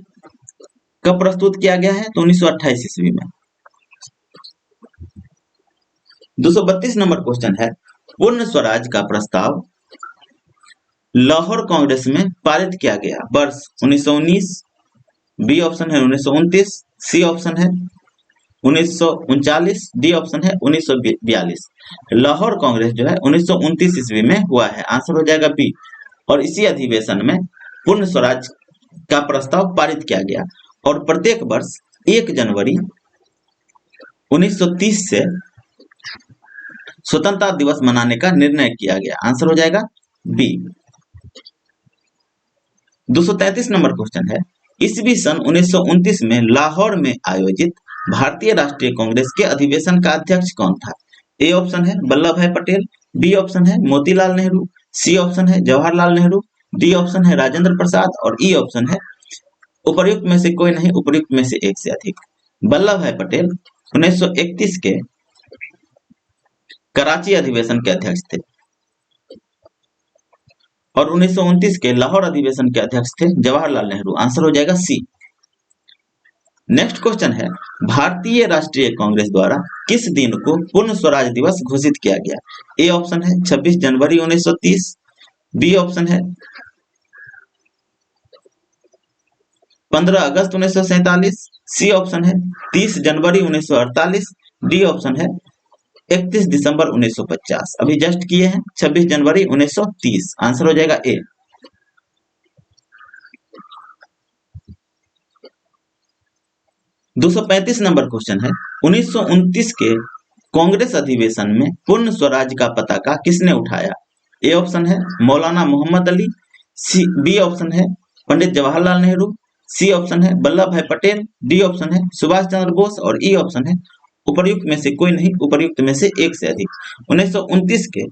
कब प्रस्तुत किया गया है? तो 1928 ईस्वी में। 232 नंबर क्वेश्चन है पूर्ण स्वराज का प्रस्ताव लाहौर कांग्रेस में पारित किया गया वर्ष 1919, बी ऑप्शन है 1929, सी ऑप्शन है 1939, डी ऑप्शन है 1942। लाहौर कांग्रेस जो है 1929 ईस्वी में हुआ है। आंसर हो जाएगा बी। और इसी अधिवेशन में पूर्ण स्वराज का प्रस्ताव पारित किया गया और प्रत्येक वर्ष 1 जनवरी 1930 से स्वतंत्रता दिवस मनाने का निर्णय किया गया। आंसर हो जाएगा बी। 233 नंबर क्वेश्चन है ईस्वी सन 1929 में लाहौर में आयोजित भारतीय राष्ट्रीय कांग्रेस के अधिवेशन का अध्यक्ष कौन था? ए ऑप्शन है वल्लभ भाई पटेल, बी ऑप्शन है मोतीलाल नेहरू, सी ऑप्शन है जवाहरलाल नेहरू, डी ऑप्शन है राजेंद्र प्रसाद और ई ऑप्शन है उपर्युक्त में से कोई नहीं, उपर्युक्त में से एक से अधिक। वल्लभ भाई पटेल 1931 के कराची अधिवेशन के अध्यक्ष थे और 1929 के लाहौर अधिवेशन के अध्यक्ष थे जवाहरलाल नेहरू। आंसर हो जाएगा सी। नेक्स्ट क्वेश्चन है, भारतीय राष्ट्रीय कांग्रेस द्वारा किस दिन को पूर्ण स्वराज दिवस घोषित किया गया? ए ऑप्शन है 26 जनवरी 1930, बी ऑप्शन है 15 अगस्त 1947, सी ऑप्शन है 30 जनवरी 1948, डी ऑप्शन है 31 दिसंबर 1950। अभी जस्ट किए हैं 26 जनवरी 1930। आंसर हो जाएगा ए। दो 235 नंबर क्वेश्चन है, 1929 के कांग्रेस अधिवेशन में पूर्ण स्वराज का पताका किसने उठाया? ए ऑप्शन है मौलाना मोहम्मद अली, बी ऑप्शन है पंडित जवाहरलाल नेहरू, सी ऑप्शन है वल्लभ भाई पटेल, डी ऑप्शन है सुभाष चंद्र बोस और ई ऑप्शन है उपर्युक्त में से कोई नहीं, उपर्युक्त में से एक से अधिक। 1929 के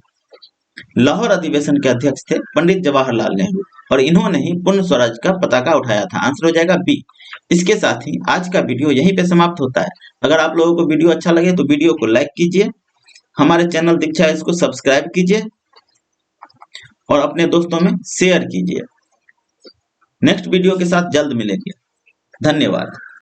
लाहौर अधिवेशन के अध्यक्ष थे पंडित जवाहरलाल नेहरू और इन्होंने ही पूर्ण स्वराज का पताका उठाया था। आंसर हो जाएगा बी। इसके साथ ही आज का वीडियो यहीं पे समाप्त होता है। अगर आप लोगों को वीडियो अच्छा लगे तो वीडियो को लाइक कीजिए, हमारे चैनल दीक्षा इसको सब्सक्राइब कीजिए और अपने दोस्तों में शेयर कीजिए। नेक्स्ट वीडियो के साथ जल्द मिलेंगे। धन्यवाद।